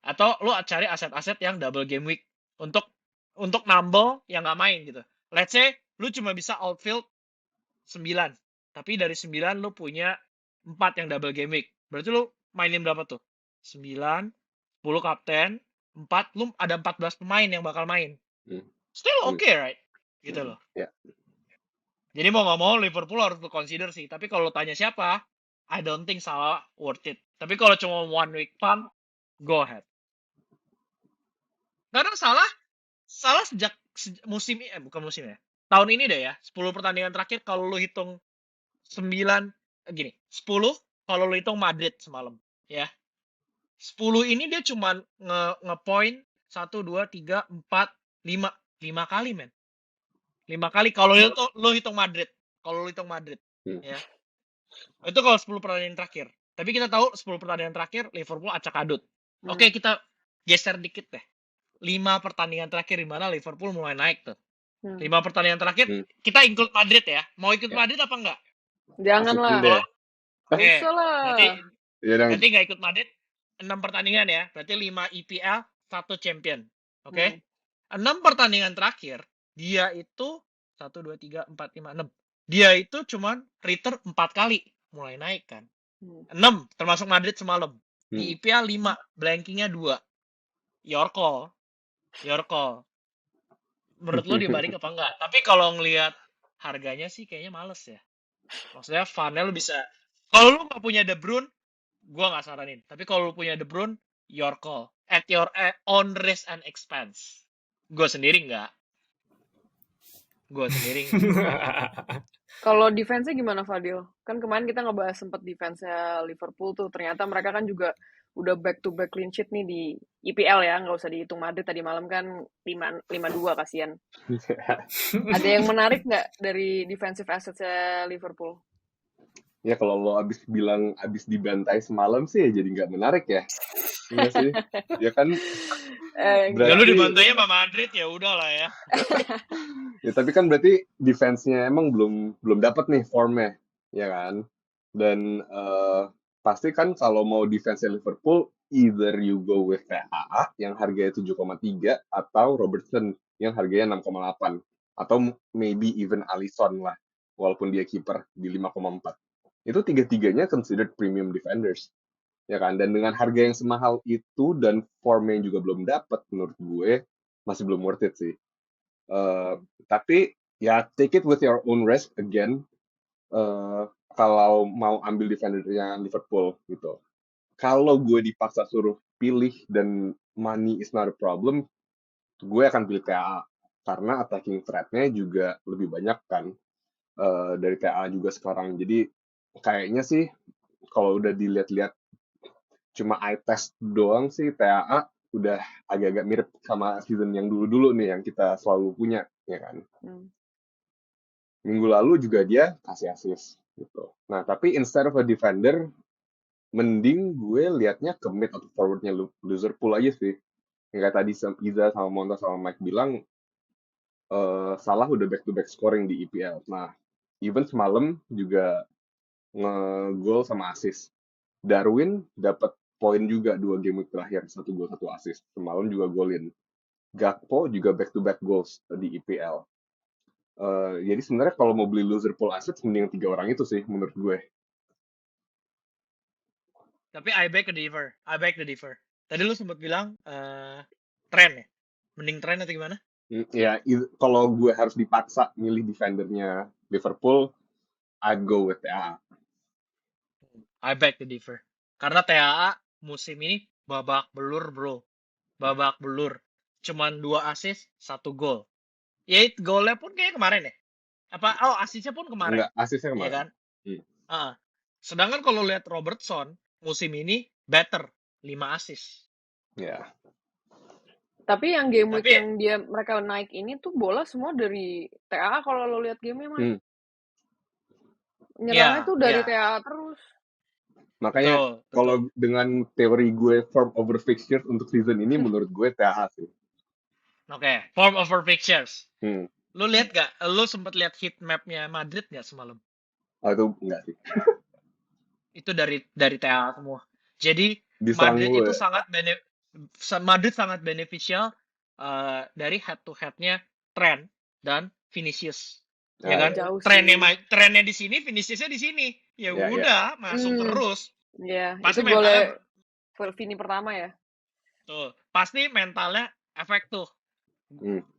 Atau lu cari aset-aset yang double game week untuk nambel yang nggak main gitu. Let's say lu cuma bisa outfield 9, tapi dari 9 lu punya 4 yang double game week. Berarti lu mainin berapa tuh? 9, 10 kapten, 4, lu ada 14 pemain yang bakal main. Still okay, right? Gitu loh. Yeah. Jadi mau nggak mau Liverpool harus lu consider sih. Tapi kalau tanya siapa, I don't think Salah worth it. Tapi kalau cuma 1 week fun, go ahead. Karena Salah sejak musim ini, bukan musim ya, tahun ini deh ya, 10 pertandingan terakhir kalau lu hitung 10 kalau lu hitung Madrid semalam, ya. 10 ini dia cuma nge-point 1, 2, 3, 4, 5 kali, men. 5 kali kalau lu hitung Madrid. Ya. Itu kalau 10 pertandingan terakhir. Tapi kita tahu 10 pertandingan terakhir Liverpool acak adut. Oke, kita geser dikit deh. 5 pertandingan terakhir di mana Liverpool mulai naik tuh. 5 pertandingan terakhir kita include Madrid ya. Mau ikut Madrid apa enggak? Janganlah. Masukin deh. Oke. Usah lah. Berarti nggak ikut Madrid 6 pertandingan ya. Berarti 5 EPL, 1 champion. Oke. 6 pertandingan terakhir dia itu 1 2 3 4 5 6. Dia itu cuman return 4 kali mulai naik kan. 6 termasuk Madrid semalam. Di IPL 5, blankingnya 2. Your call. Menurut lo dibalik apa enggak? Tapi kalau ngelihat harganya sih kayaknya males ya. Maksudnya funnya lo bisa. Kalau lo nggak punya De Bruyne, gua nggak saranin. Tapi kalau lo punya De Bruyne, your call. At your own risk and expense. Gue sendiri enggak. Kalau defense-nya gimana, Fadil? Kan kemarin kita ngebahas sempat defense-nya Liverpool tuh. Ternyata mereka kan juga udah back-to-back clean sheet nih di IPL ya. Nggak usah dihitung Madrid tadi malam kan 5-2 kasihan. Ada yang menarik nggak dari defensive assets-nya Liverpool? Ya kalau lo abis dibantai semalam sih ya jadi nggak menarik ya. Iya sih. Ya kan. Ya lu dibantainya sama Madrid ya udahlah ya. Ya tapi kan berarti defense-nya emang belum dapat nih formnya, ya kan? Dan pasti kan kalau mau defense Liverpool, either you go with TAA yang harganya 7,3 atau Robertson yang harganya 6,8 atau maybe even Alisson lah, walaupun dia kiper di 5,4. Itu tiga-tiganya considered premium defenders, ya kan? Dan dengan harga yang semahal itu dan formnya yang juga belum dapat, menurut gue masih belum worth it sih. Tapi ya take it with your own risk again. Kalau mau ambil defendernya Liverpool gitu. Kalau gue dipaksa suruh pilih dan money is not a problem, gue akan pilih TAA karena attacking threat-nya juga lebih banyak kan dari TAA juga sekarang. Jadi kayaknya sih kalau udah dilihat-lihat cuma eye test doang sih TAA udah agak-agak mirip sama season yang dulu-dulu nih yang kita selalu punya, ya kan. Minggu lalu juga dia kasih assist gitu. Nah, tapi instead of a defender, mending gue liatnya ke mid atau forwardnya Liverpool aja sih. Yang kayak tadi Iza sama Monta sama Mike bilang, Salah udah back-to-back scoring di EPL. Nah, even semalam juga nge-goal sama assist. Darwin dapat poin juga 2 game week terakhir, 1 gol 1 assist. Semalam juga golin. Gakpo juga back-to-back goals di EPL. Jadi sebenarnya kalau mau beli Liverpool assets mending 3 orang itu sih menurut gue. Tapi I beg the differ. Tadi lu sempat bilang Trent ya? Mending Trent atau gimana? Ya, kalau gue harus dipaksa milih defendernya Liverpool, I'd go with TAA. I beg the differ. Karena TAA musim ini babak belur, bro. Babak belur. Cuman 2 assist, 1 gol. Ya, golnya pun kayak kemarin ya? Assistnya pun kemarin. Enggak, assistnya kemarin. Iya kan? Sedangkan kalau lihat Robertson, musim ini better. 5 assist. Ya. Tapi yang game week yang mereka naik ini tuh bola semua dari TAA kalau lo lihat gamenya mah. Nyerangnya tuh dari TAA terus. Makanya kalau dengan teori gue form over fixtures untuk season ini menurut gue TAA sih. Oke, form over fixtures. Lu lihat gak? Lu sempat lihat heat map-nya Madrid gak semalam? Oh, itu enggak sih. Itu dari TAA semua. Jadi Madrid itu Madrid sangat beneficial dari head to head-nya Trent dan Vinicius. Ya kan? Trennya di sini, Viniciusnya di sini. Ya udah, masuk terus. Iya, pasti itu boleh Vini pertama ya. Tuh, pasti mentalnya efek tuh.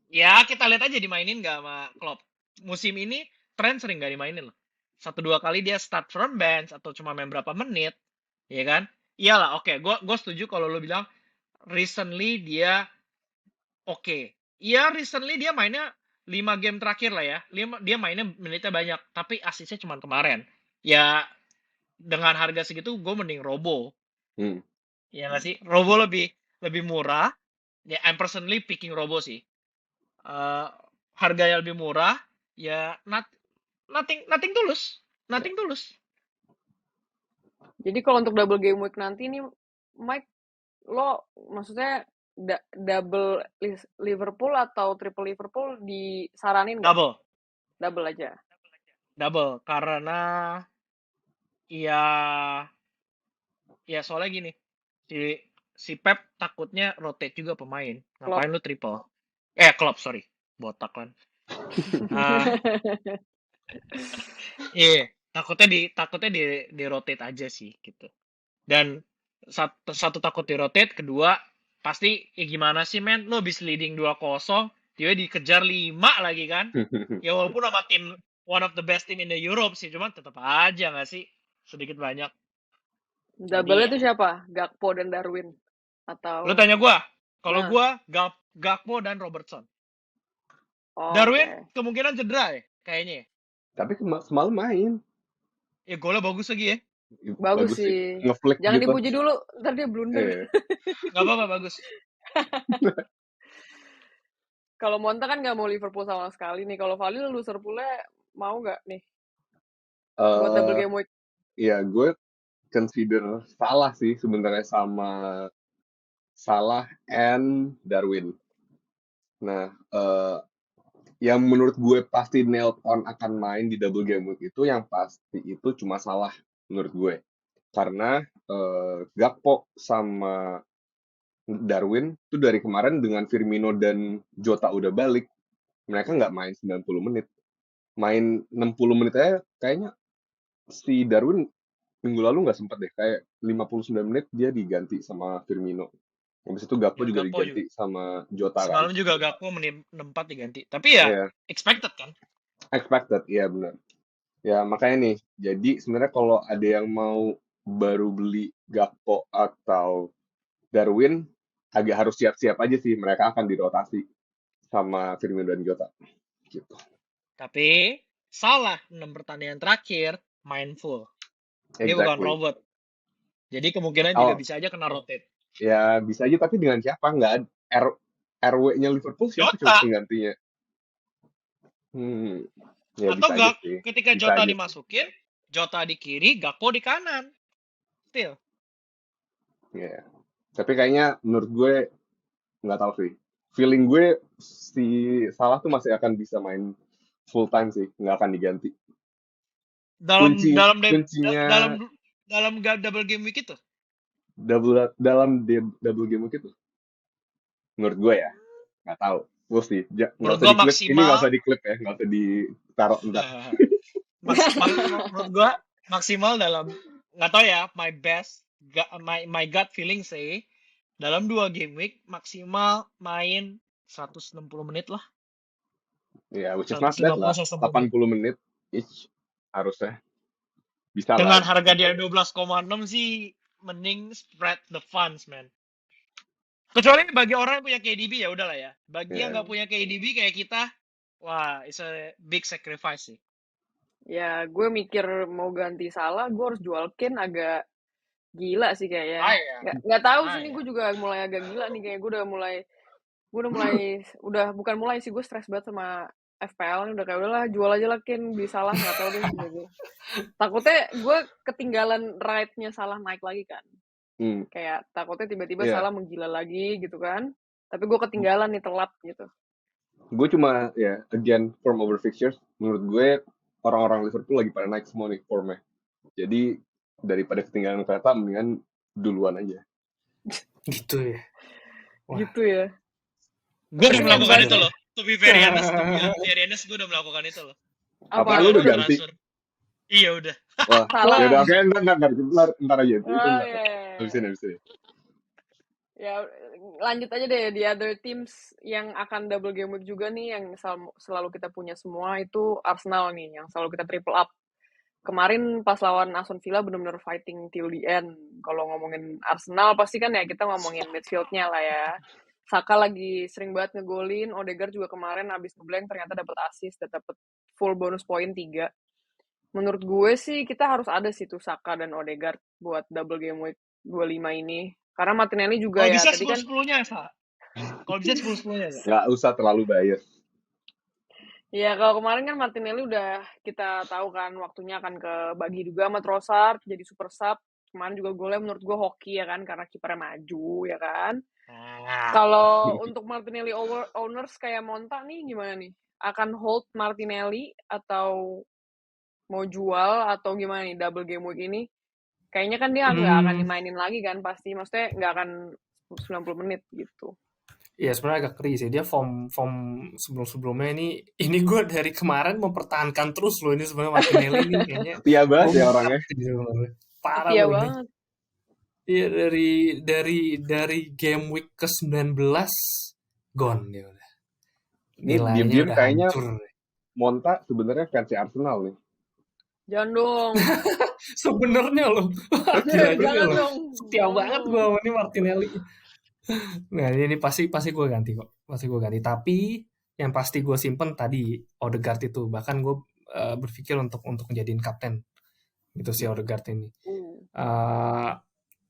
Ya, kita lihat aja dimainin nggak sama Klopp. Musim ini Trent sering nggak dimainin loh. 1-2 kali dia start from bench atau cuma main berapa menit, ya kan? Iyalah, oke. Gue setuju kalau lo bilang recently dia oke. Iya, recently dia mainnya 5 game terakhir lah ya. Dia mainnya menitnya banyak, tapi asisnya cuma kemarin. Ya, dengan harga segitu gue mending Robo. Ya nggak sih? Robo lebih murah. Ya, I'm personally picking Robo sih. Harganya lebih murah. Ya, nothing tulus. Nothing tulus. Jadi kalau untuk double game week nanti nih, Mike, lo maksudnya double Liverpool atau triple Liverpool disaranin nggak? Double. Double aja. Double. Karena ya soalnya gini. Si Pep takutnya rotate juga pemain. Ngapain lu triple? Klopp, sorry. Botak kan. Iya, takutnya di rotate aja sih gitu. Dan satu takut di rotate, kedua pasti gimana sih men, lu habis leading 2-0, dia dikejar 5 lagi kan. Ya walaupun sama tim one of the best team in the Europe sih, cuman tetap aja nggak sih sedikit banyak. Double Jadi itu siapa? Gakpo dan Darwin atau lu tanya gua, kalau Nah. gua Gakpo dan Robertson. Oh, Darwin oke. kemungkinan cedera ya kayaknya. Tapi semalam main. Ya golnya bagus lagi ya. Bagus sih. Ngeflick Jangan gitu. dipuji dulu, ntar dia blunder. Iya. Nggak apa-apa, bagus. Kalau Monta kan nggak mau Liverpool sama sekali nih. Kalau Valil Liverpoolnya mau nggak nih? Buat double game week. Iya, gue consider Salah sih sebenarnya sama Salah and Darwin. Nah, yang menurut gue pasti nailed on akan main di double game week itu yang pasti itu cuma Salah menurut gue. Karena Gakpo sama Darwin tuh dari kemarin dengan Firmino dan Jota udah balik, mereka nggak main 90 menit. Main 60 menit aja kayaknya si Darwin minggu lalu nggak sempat deh. Kayak 59 menit dia diganti sama Firmino. Habis itu Gakpo Ya, juga Gakpo diganti sama Jota kan. Semalam juga Gakpo menempat diganti. Tapi ya Iya, expected kan. expected, iya benar. Ya makanya nih, jadi sebenarnya kalau ada yang mau baru beli Gakpo atau Darwin, agak harus siap-siap aja sih, mereka akan dirotasi sama Firmino dan Jota. Gitu. Tapi Salah 6 pertandingan terakhir main full. Dia bukan Exactly. robot. Jadi kemungkinan juga bisa aja kena rotate. Ya bisa aja, tapi dengan siapa? Nggak ada RW-nya Liverpool siapa Jota. coba penggantinya? Ya Atau bisa aja sih. ketika Bisa Jota aja sih. dimasukin, Jota di kiri, Gakpo di kanan. Still. Ya. Tapi kayaknya menurut gue nggak tahu sih. Feeling gue si Salah tuh masih akan bisa main full time sih, nggak akan diganti. Dalam Kuncinya double game week itu. dalam double game week itu. Menurut gue ya, nggak tahu. We'll see. Menurut gue maksimal. Ini nggak usah diklip ya, nggak usah ditaruh entar. Menurut gue maksimal dalam, nggak tahu ya, my gut feeling say dalam 2 game week maksimal main 160 menit lah. Ya, which is not bad lah. 80 menit each harusnya. Bisa dengan lah. Harga dia 12,6 sih mending spread the funds, man. Kecuali bagi orang yang punya KDB ya udahlah ya. Bagi yang nggak punya KDB kayak kita, wah, it's a big sacrifice sih. Ya, gue mikir mau ganti Salah, gue harus jual Kane agak gila sih kayaknya. Nggak tahu sih nih, gue juga mulai agak gila nih, kayak gue udah mulai sih, gue stres banget sama FPL nih, udah kayak udahlah jual aja lah Kane, beli Salah, nggak tahu deh gitu. Takutnya gue ketinggalan ride-nya Salah naik lagi kan. Kayak takutnya tiba-tiba Salah menggila lagi gitu kan. Tapi gue ketinggalan nih, telat gitu. Gue cuma again form over fixtures, menurut gue orang-orang Liverpool lagi pada naik semua nih formnya. Jadi daripada ketinggalan kereta mendingan duluan aja. Gitu ya. Wah. Gitu ya. Gue udah melakukan itu loh. To be very honest, gue udah melakukan itu loh. Apa lu udah ganti? Iya udah. Wah, ya udah oke, ntar aja. Habis ini. Ya lanjut aja deh, di other teams yang akan double game week juga nih, yang selalu kita punya semua itu Arsenal nih, yang selalu kita triple up. Kemarin pas lawan Aston Villa benar-benar fighting till the end. Kalau ngomongin Arsenal pasti kan ya kita ngomongin midfieldnya lah ya. Saka lagi sering banget ngegolin, Odegaard juga kemarin abis ngeblank ternyata dapat assist, dapat full bonus point 3. Menurut gue sih kita harus ada sih tuh Saka dan Odegaard buat double game week 25 ini. Karena Martinelli juga ya tadi kan. Kalau bisa 10-10-nya. Nggak usah terlalu bias. Ya kalau kemarin kan Martinelli udah kita tahu kan waktunya akan kebagi juga sama Trossard jadi super sub. kemarin juga golnya menurut gue hoki ya kan, karena kipernya maju ya kan. Ah, Kalau untuk Martinelli owners kayak Monta nih gimana nih? Akan hold Martinelli atau mau jual atau gimana nih double game week ini? Kayaknya kan dia nggak akan Hmm, dimainin lagi kan pasti. Maksudnya nggak akan 90 menit gitu. ya sebenarnya agak keri sih dia form form sebelum-sebelumnya ini gue dari kemarin mempertahankan terus loh ini sebenarnya Martinelli ini kayaknya Setia banget mau ya nge-cut orangnya. sih sebenarnya. Parah Setia loh ini. banget. Iya dari game week ke-19 gone dia udah. Ini Nilainya diem-diem udah kayaknya hancur. Monta sebenarnya fans Arsenal nih. Jangan dong. Sebenarnya loh. Gila juga Jangan loh. dong. Setia Jangan banget gue dong. sama ini Martinelli. Nah ini pasti gue ganti kok. Pasti gue ganti. Tapi yang pasti gue simpen tadi Odegaard itu. Bahkan gue berpikir untuk menjadiin kapten gitu si Odegaard ini. Uh,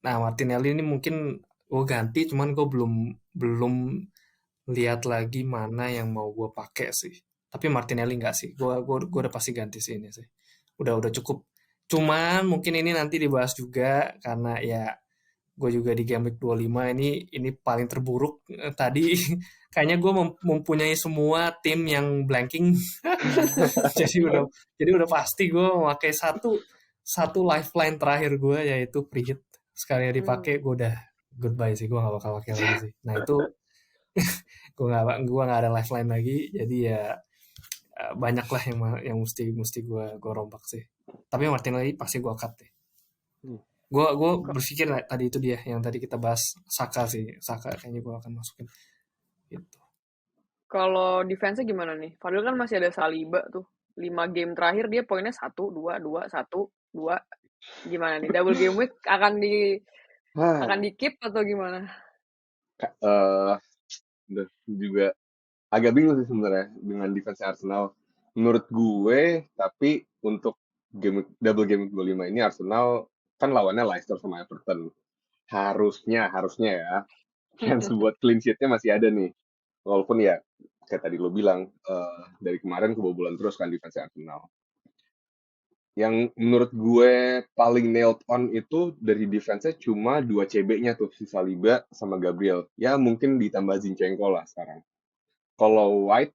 nah Martinelli ini mungkin gue ganti, cuman gue belum lihat lagi mana yang mau gue pakai sih. Tapi Martinelli enggak sih. Gue udah pasti ganti sih ini sih. Udah cukup. Cuman mungkin ini nanti dibahas juga karena ya gue juga di game week 25 ini paling terburuk tadi kayaknya gue mempunyai semua tim yang blanking. jadi udah pasti gue memakai satu lifeline terakhir gue yaitu Prihit. Sekali dipakai gue udah goodbye sih, gue gak bakal pakai lagi sih. Nah itu gue nggak ada lifeline lagi, jadi ya banyak lah yang mesti gue rombak sih. Tapi Martinelli pasti gue cut deh. Gue berpikir tadi itu dia yang tadi kita bahas Saka sih. Saka kayaknya gue akan masukin gitu. Kalau defense-nya gimana nih? Padahal kan masih ada Saliba tuh. 5 game terakhir dia poinnya 1, 2, 2, 1, 2. Gimana nih? Double game week akan di keep atau gimana? Juga agak bingung sih sebenarnya dengan defense Arsenal. Menurut gue, tapi untuk double game week 25 ini Arsenal kan lawannya Leicester sama Everton. Harusnya ya chance buat clean sheet-nya masih ada nih. Walaupun ya kayak tadi lo bilang dari kemarin kebobolan terus kan defense Arsenal. Yang menurut gue paling nailed on itu dari defense-nya cuma 2 CB-nya tuh, si Saliba sama Gabriel. Ya mungkin ditambah Zinchenko lah sekarang. Kalau White,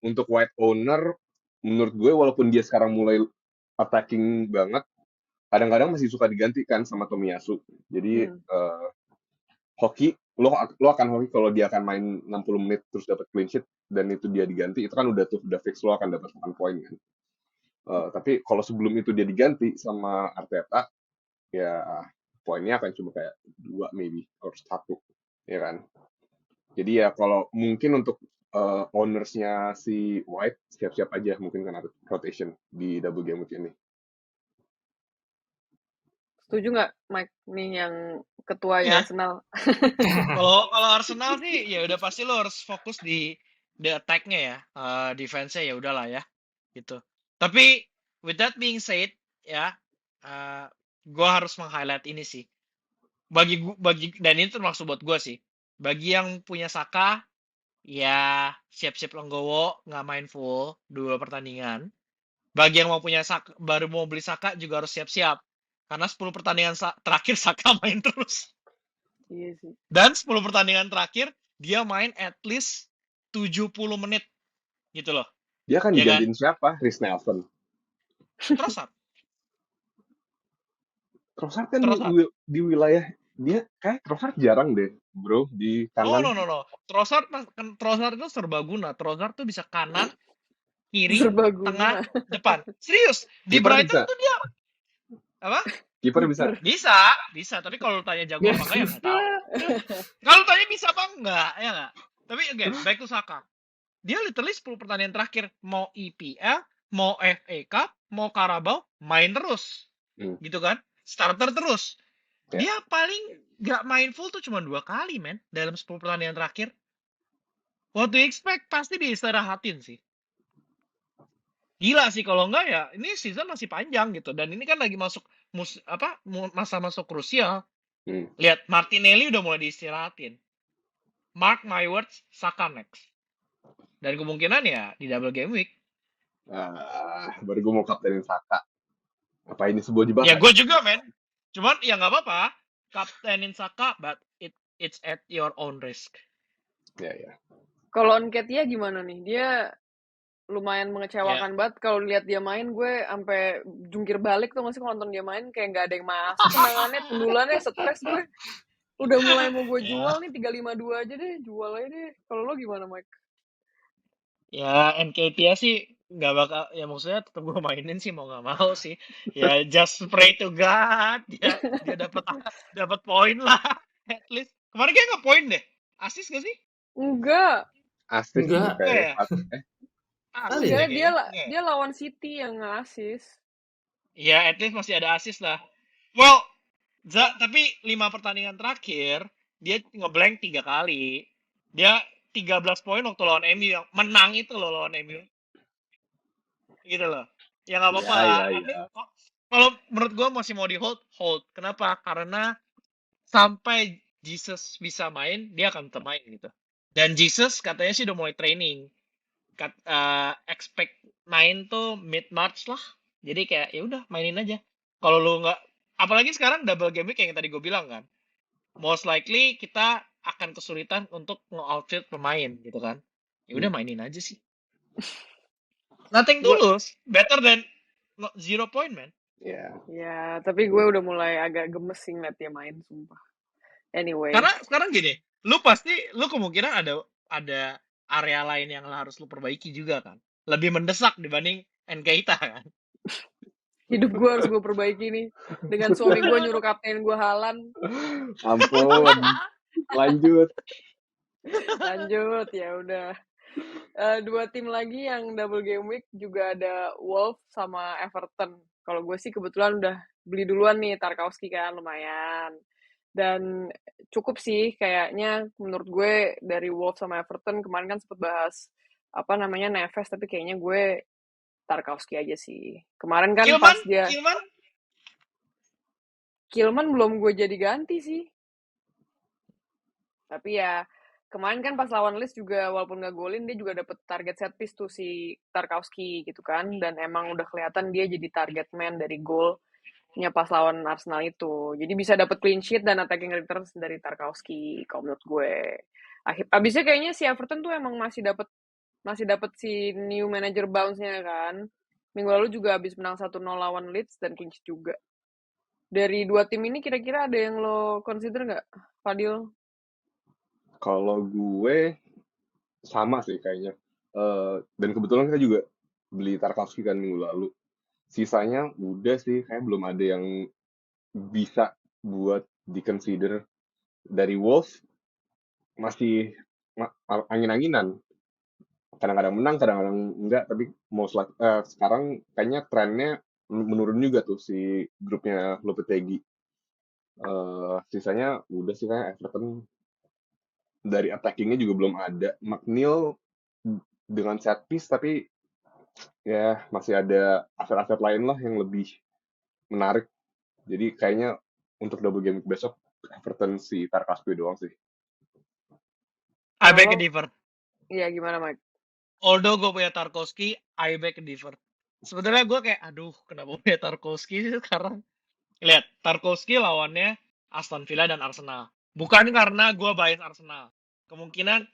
untuk White owner, menurut gue walaupun dia sekarang mulai attacking banget, kadang-kadang masih suka digantikan sama Tomiyasu. Jadi hoki, lo akan hoki kalau dia akan main 60 menit terus dapat clean sheet dan itu dia diganti, itu kan udah fix lo akan dapat 8 poin kan. Tapi kalau sebelum itu dia diganti sama Arteta, ya poinnya akan cuma kayak 2 maybe or 1, ya kan. Jadi ya kalau mungkin untuk ownersnya si White siap-siap aja mungkin karena rotation di double game week ini. Setuju nggak Mike nih yang ketuanya Arsenal? Kalau Arsenal sih ya udah pasti lo harus fokus di the attack-nya ya, defense-nya ya udahlah ya gitu. Tapi with that being said ya, gue harus meng-highlight ini sih. Bagi dan ini termasuk buat gue sih. Bagi yang punya Saka, ya siap-siap Lenggowo nggak main full 2 pertandingan. Bagi yang mau punya Saka, baru mau beli Saka juga harus siap-siap. Karena 10 pertandingan terakhir Saka main terus. Iya sih. Dan 10 pertandingan terakhir dia main at least 70 menit. Gitu loh. Dia kan digantiin siapa? Reece Nelson. Trossard kan di wilayah dia kayak Trossard jarang deh, bro, di kanan. No. Trossard itu serbaguna. Trossard tuh bisa kanan, kiri, tengah, depan. Serius. Di Brighton tuh dia apa? Kiper bisa. Bisa. Tapi kalau tanya jago apa enggak ya nggak tahu. Kalau tanya bisa apa enggak, ya nggak. Tapi again, back to Saka. Dia literally 10 pertandingan terakhir mau EPL, mau FA Cup, mau Carabao, main terus. Gitu kan? Starter terus. Dia paling nggak main full tuh cuma 2 kali, men, dalam 10 pertandingan terakhir. What do you expect? Pasti diistirahatin sih. Gila sih kalau enggak ya, ini season masih panjang gitu. Dan ini kan lagi masuk masa-masa krusial. Lihat, Martinelli udah mulai diistirahatin. Mark my words, Saka next. Dan kemungkinan ya di double game week. Baru gue mau kaptenin Saka. Apa ini sebuah jebakan? Ya gue juga, men. Cuman ya nggak apa-apa, kaptenin Saka, but it's at your own risk. Ya ya. Kalau Nketiah gimana nih? Dia lumayan Ya, mengecewakan banget kalau lihat dia main. Gue sampai jungkir balik tuh masih nonton dia main kayak nggak ada yang masuk tendangannya, sundulannya stres gue. Udah mulai mau gue ya, jual nih 352 aja deh, jual aja deh. Kalau lo gimana, Mike? ya NKT sih nggak bakal, ya maksudnya tetap gue mainin sih mau nggak mau sih. Ya just pray to God, ya dia dapat poin lah, at least. Kemarin dia nggak poin deh, asis gak sih? Enggak, Asis Enggak, Enggak kayak ya? kali Asis ya. deh enggak dia kayaknya. Enggak ya? dia lawan City yang ngasih. Ya at least masih ada asis lah. Well, tapi 5 pertandingan terakhir dia ngeblank 3 kali. Dia 13 poin waktu lawan MU yang menang itu loh, lawan MU. Gitu loh. Ya nggak apa-apa ya lah. ya At least, ya. kalau menurut gua masih mau di hold. Kenapa? Karena sampai Jesus bisa main, dia akan tetap main gitu. Dan Jesus katanya sih udah mulai training. Expect main tuh mid March lah. Jadi kayak ya udah mainin aja. Kalau lu nggak, apalagi sekarang double game week kayak yang tadi gue bilang kan. Most likely kita akan kesulitan untuk nge-outfit pemain gitu kan. Ya udah mainin aja sih. Nothing to Gue lose. Better than 0 point, man. Ya. ya, tapi gue udah mulai agak gemes sih ngeliat dia main, sumpah. Anyway, Karena sekarang gini, lu kemungkinan ada area lain yang harus lu perbaiki juga kan. Lebih mendesak dibanding Nkeita kan. hidup gue harus gue perbaiki nih. Dengan suami gue nyuruh kapten gue Haaland. Ampun. Lanjut. Lanjut, ya udah. Dua tim lagi yang double game week juga ada Wolves sama Everton. Kalau gue sih kebetulan udah beli duluan nih Tarkowski kan, lumayan. Dan cukup sih kayaknya menurut gue dari Wolves sama Everton kemarin kan sempet bahas apa namanya Neves, tapi kayaknya gue Tarkowski aja sih. Kemarin kan pas dia Kilman, Kilman belum gue jadi ganti sih. Tapi ya kemarin kan pas lawan Leeds juga walaupun gak golin dia juga dapet target set piece tuh si Tarkowski gitu kan, dan emang udah kelihatan dia jadi target man dari golnya pas lawan Arsenal itu. Jadi bisa dapet clean sheet dan attacking returns dari Tarkowski kalau menurut gue. Abisnya kayaknya si Everton tuh emang masih dapat si new manager bounce-nya kan. Minggu lalu juga habis menang 1-0 lawan Leeds dan clean sheet juga. Dari dua tim ini kira-kira ada yang lo consider nggak, Fadil? Kalau gue sama sih kayaknya. Dan kebetulan kita juga beli Tarkowski kan minggu lalu. Sisanya udah sih, kayak belum ada yang bisa buat di-consider. Dari Wolves masih angin-anginan. Kadang-kadang menang, kadang-kadang enggak. Tapi sekarang kayaknya trennya menurun juga tuh si grupnya Lopetegui. Sisanya udah sih kayak Everton dari attackingnya juga belum ada. McNeil dengan set piece tapi ya masih ada aset-aset lain lah yang lebih menarik. Jadi kayaknya untuk double game week besok Everton si Tarkowski doang sih. I Kalau beg lo, a differ. ya gimana Mike? Although gue punya Tarkowski, I beg a differ. Sebenarnya gue kayak, aduh, kenapa punya Tarkowski sih sekarang? Lihat, Tarkowski lawannya Aston Villa dan Arsenal. Bukan karena gue bias Arsenal. Kemungkinan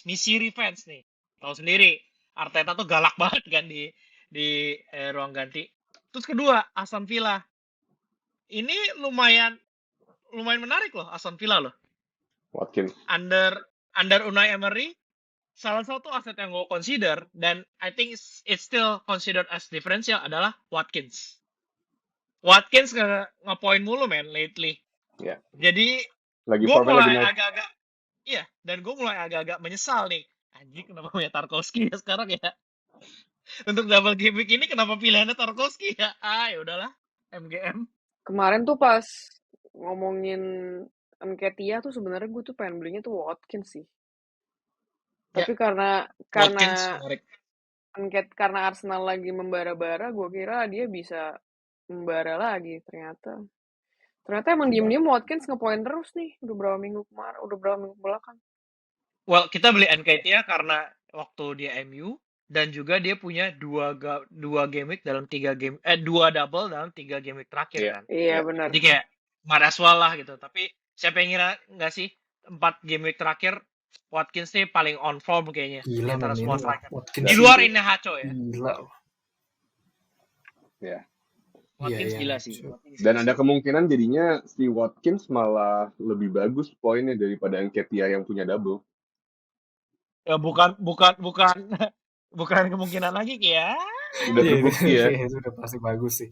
misi revenge nih. Tahu sendiri, Arteta tuh galak banget kan di ruang ganti. Terus kedua, Aston Villa. Ini lumayan menarik loh, Aston Villa loh. Watkins. Under Unai Emery, salah satu aset yang gue consider, dan I think it's still considered as differential adalah Watkins. Watkins nge-point mulu men lately. Ya. Jadi Lagi gue formnya lagi mulai naik. agak-agak, iya, dan gue mulai agak-agak menyesal nih. Anjing, kenapa punya Tarkowski ya sekarang ya? Untuk double game week ini kenapa pilihannya Tarkowski ya? Ya udahlah, MGM. Kemarin tuh pas ngomongin Nketiah tuh sebenarnya gue tuh pengen belinya tuh Watkins sih. Ya, Tapi karena Watkins menarik. karena Arsenal lagi membara-bara, gue kira dia bisa membara lagi. Ternyata emang diem-diem Watkins ngepoint terus nih. Udah berapa minggu belakang. Well, kita beli Nketiah karena waktu dia MU, dan juga dia punya dua game week dalam 3 game 2 double dalam 3 game week terakhir Iya. kan. Iya, Iya. benar. Jadi kayak might as well lah gitu. Tapi siapa yang ngira nggak sih 4 game week terakhir Watkins nih paling on form kayaknya di Gila antara men, semua ini striker. Watkins Di Dan luar itu Iheanacho ya. gila. ya. Watkins Iya, gila iya. sih. Watkins Dan gila ada sih. kemungkinan jadinya si Watkins malah lebih bagus poinnya daripada Nketiah yang punya double. Ya bukan bukan kemungkinan lagi ya. Udah Iya, terbukti ya. itu udah pasti bagus sih.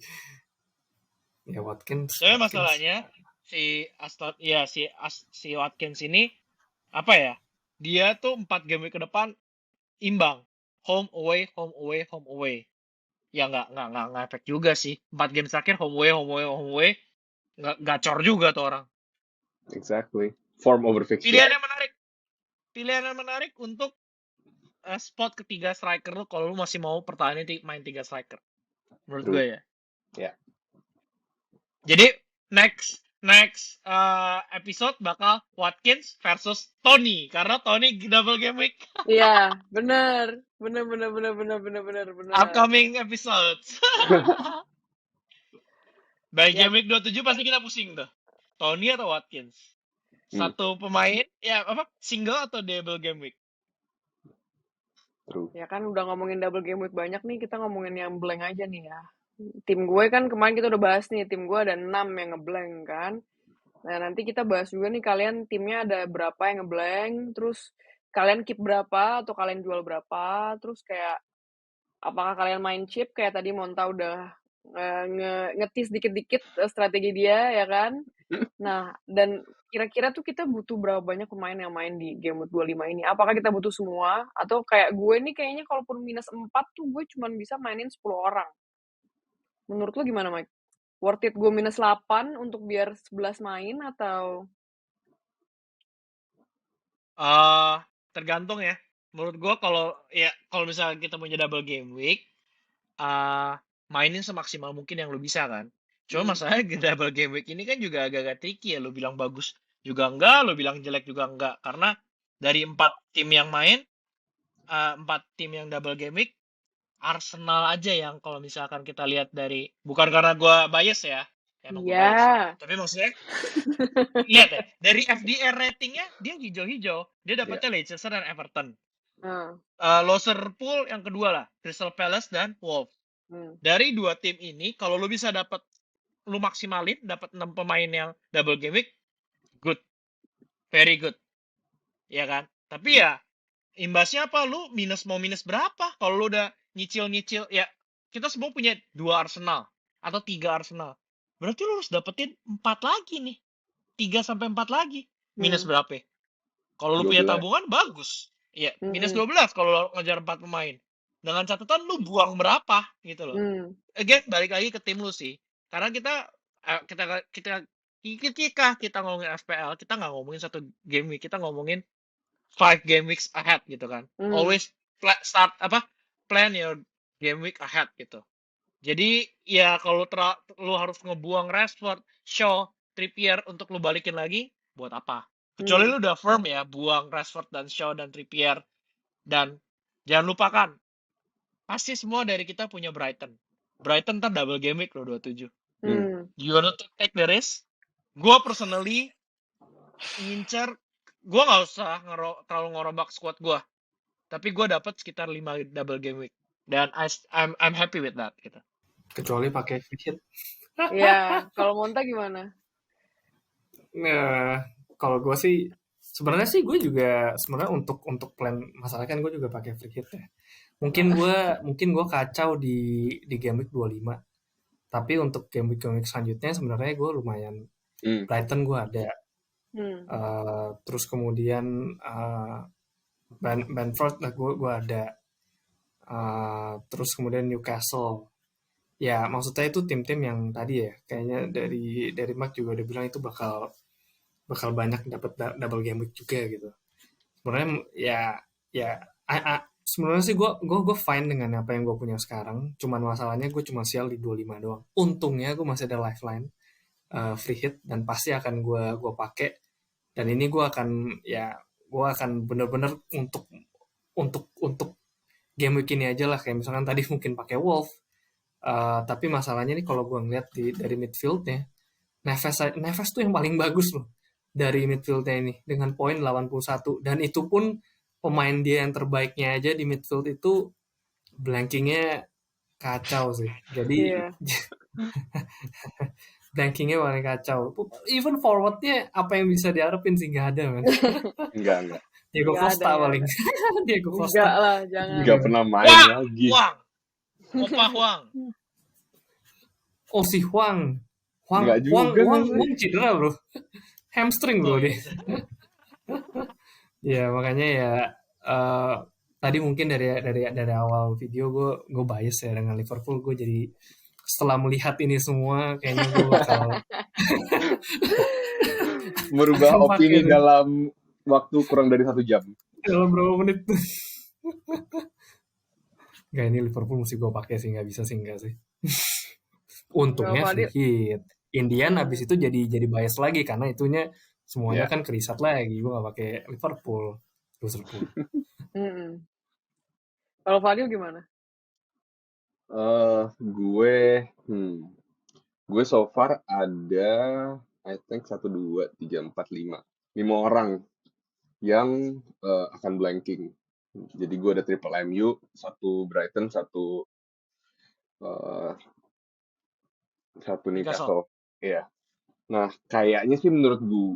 Ya Watkins. Tapi masalahnya si Watkins ini apa ya? Dia tuh 4 game week ke depan imbang. Home away, home away, home away. Ya nggak efek juga sih. 4 game terakhir home away, home away, home away. Nggak gacor juga tuh orang. Exactly. Form over fixture. Pilihan yang menarik untuk spot ketiga striker lu kalau lu masih mau pertahanin main 3 striker. Menurut True. gue ya. Ya. Jadi next episode bakal Watkins versus Tony karena Tony double game week. Iya, benar. Benar. Upcoming episodes. By Ya. game week 27 pasti kita pusing tuh. Tony atau Watkins? Satu pemain ya apa? Single atau double game week? True. Ya kan udah ngomongin double game week banyak nih, kita ngomongin yang blank aja nih ya. Tim gue kan kemarin kita udah bahas nih, tim gue ada 6 yang ngeblank kan. Nah, nanti kita bahas juga nih kalian timnya ada berapa yang ngeblank, terus kalian keep berapa atau kalian jual berapa, terus kayak apakah kalian main chip kayak tadi Monta udah ngetis dikit-dikit strategi dia ya kan. Nah, dan kira-kira tuh kita butuh berapa banyak pemain yang main di game week 25 ini? Apakah kita butuh semua? Atau kayak gue nih kayaknya kalaupun minus 4 tuh gue cuma bisa mainin 10 orang. Menurut lo gimana, Mike? Worth it gue minus 8 untuk biar 11 main atau? Tergantung ya. Menurut gue kalau misalnya kita punya double game week, mainin semaksimal mungkin yang lu bisa kan. Cuma masalahnya double game week ini kan juga agak-agak tricky ya. Lu bilang bagus juga enggak, lu bilang jelek juga enggak. Karena dari 4 tim yang main, 4 tim yang double game week, Arsenal aja yang kalau misalkan kita lihat dari, bukan karena gue bias ya. Emang gue bias. Iya. Tapi maksudnya, lihat ya, dari FDR ratingnya dia hijau-hijau. Dia dapetnya Leicester dan Everton. Loser pool yang kedua lah, Crystal Palace dan Wolves. Dari 2 tim ini, kalau lu bisa lu maksimalin, dapat 6 pemain yang double game week, good. Very good. Ya kan? Tapi ya, imbasnya apa? Lu mau minus berapa? Kalau lu udah nyicil, ya kita semua punya 2 Arsenal atau 3 Arsenal. Berarti lu harus dapetin 4 lagi nih. 3-4 lagi. Minus berapa? Kalau lu punya tabungan, bagus. Ya, minus 12 kalau lu ngejar 4 pemain. Dengan catatan lu buang berapa gitu loh. Again, balik lagi ke tim lu sih. Karena kita ngomongin FPL, kita nggak ngomongin 1 game week, kita ngomongin 5 game weeks ahead gitu kan. Always plan your game week ahead gitu. Jadi ya kalau lu harus ngebuang Rashford, Shaw, Trippier untuk lu balikin lagi, buat apa? Kecuali lu udah firm ya, buang Rashford dan Shaw dan Trippier. Dan jangan lupakan, pasti semua dari kita punya Brighton. Brighton ntar double game week loh 27. You wanna take the risk? Gue personally ngincer, gue nggak usah terlalu ngorombak squad gue, tapi gue dapat sekitar 5 double game week dan I'm happy with that gitu. Kecuali pakai free hit. Iya, kalau Monta gimana? Nah, kalau gue sih sebenarnya gue juga sebenarnya untuk plan masalah kan gue juga pakai free hit ya. Mungkin gue kacau di game week 25. Tapi untuk game week selanjutnya sebenarnya gue lumayan. Brighton gue ada. Terus kemudian Brentford gue ada. Terus kemudian Newcastle. Ya maksudnya itu tim-tim yang tadi ya kayaknya dari Mark juga udah bilang itu bakal banyak dapat double game week juga gitu. Sebenarnya ya sebenarnya sih gue fine dengan apa yang gue punya sekarang. Cuman masalahnya gue cuma sial di 25 doang. Untungnya gue masih ada lifeline free hit dan pasti akan gue pakai. Dan ini gue akan bener-bener untuk game week ini aja lah, kayak misalkan tadi mungkin pakai Wolf. Tapi masalahnya nih kalau gue ngeliat dari midfieldnya, Neves tuh yang paling bagus loh dari midfieldnya ini dengan poin 81, dan itu pun pemain dia yang terbaiknya aja di midfield itu blankingnya kacau sih. Jadi Iya. blankingnya paling kacau. Even forwardnya apa yang bisa diharapin sih, nggak ada men. Enggak. Diego Nggak ada, Costa nggak paling. ada. Diego Enggak Costa. lah, jangan. Enggak pernah main Wah, lagi. Huang. Opa Huang. Oh si Huang. Enggak juga Huang sih. cedera bro. Hamstring bro Oh, dia. iya. Ya makanya ya tadi mungkin dari awal video gue bias ya dengan Liverpool. Gue jadi setelah melihat ini semua kayaknya gue bakal Merubah akan opini pakai tuh dalam waktu kurang dari 1 jam. dalam berapa menit. Gak, ini Liverpool mesti gue pakai sih, nggak bisa sih enggak sih. Untungnya Kalau free Fadil, hit. Indian habis itu jadi bias lagi karena itunya semuanya Ya. kan kerisat lagi. Gue gak pakai Liverpool. Kalau Fadil gimana? Gue so far ada I think 1, 2, 3, 4, 5 orang yang akan blanking. Jadi gue ada triple MU, 1 Brighton, 1 Newcastle. Iya. Nah, kayaknya sih menurut gue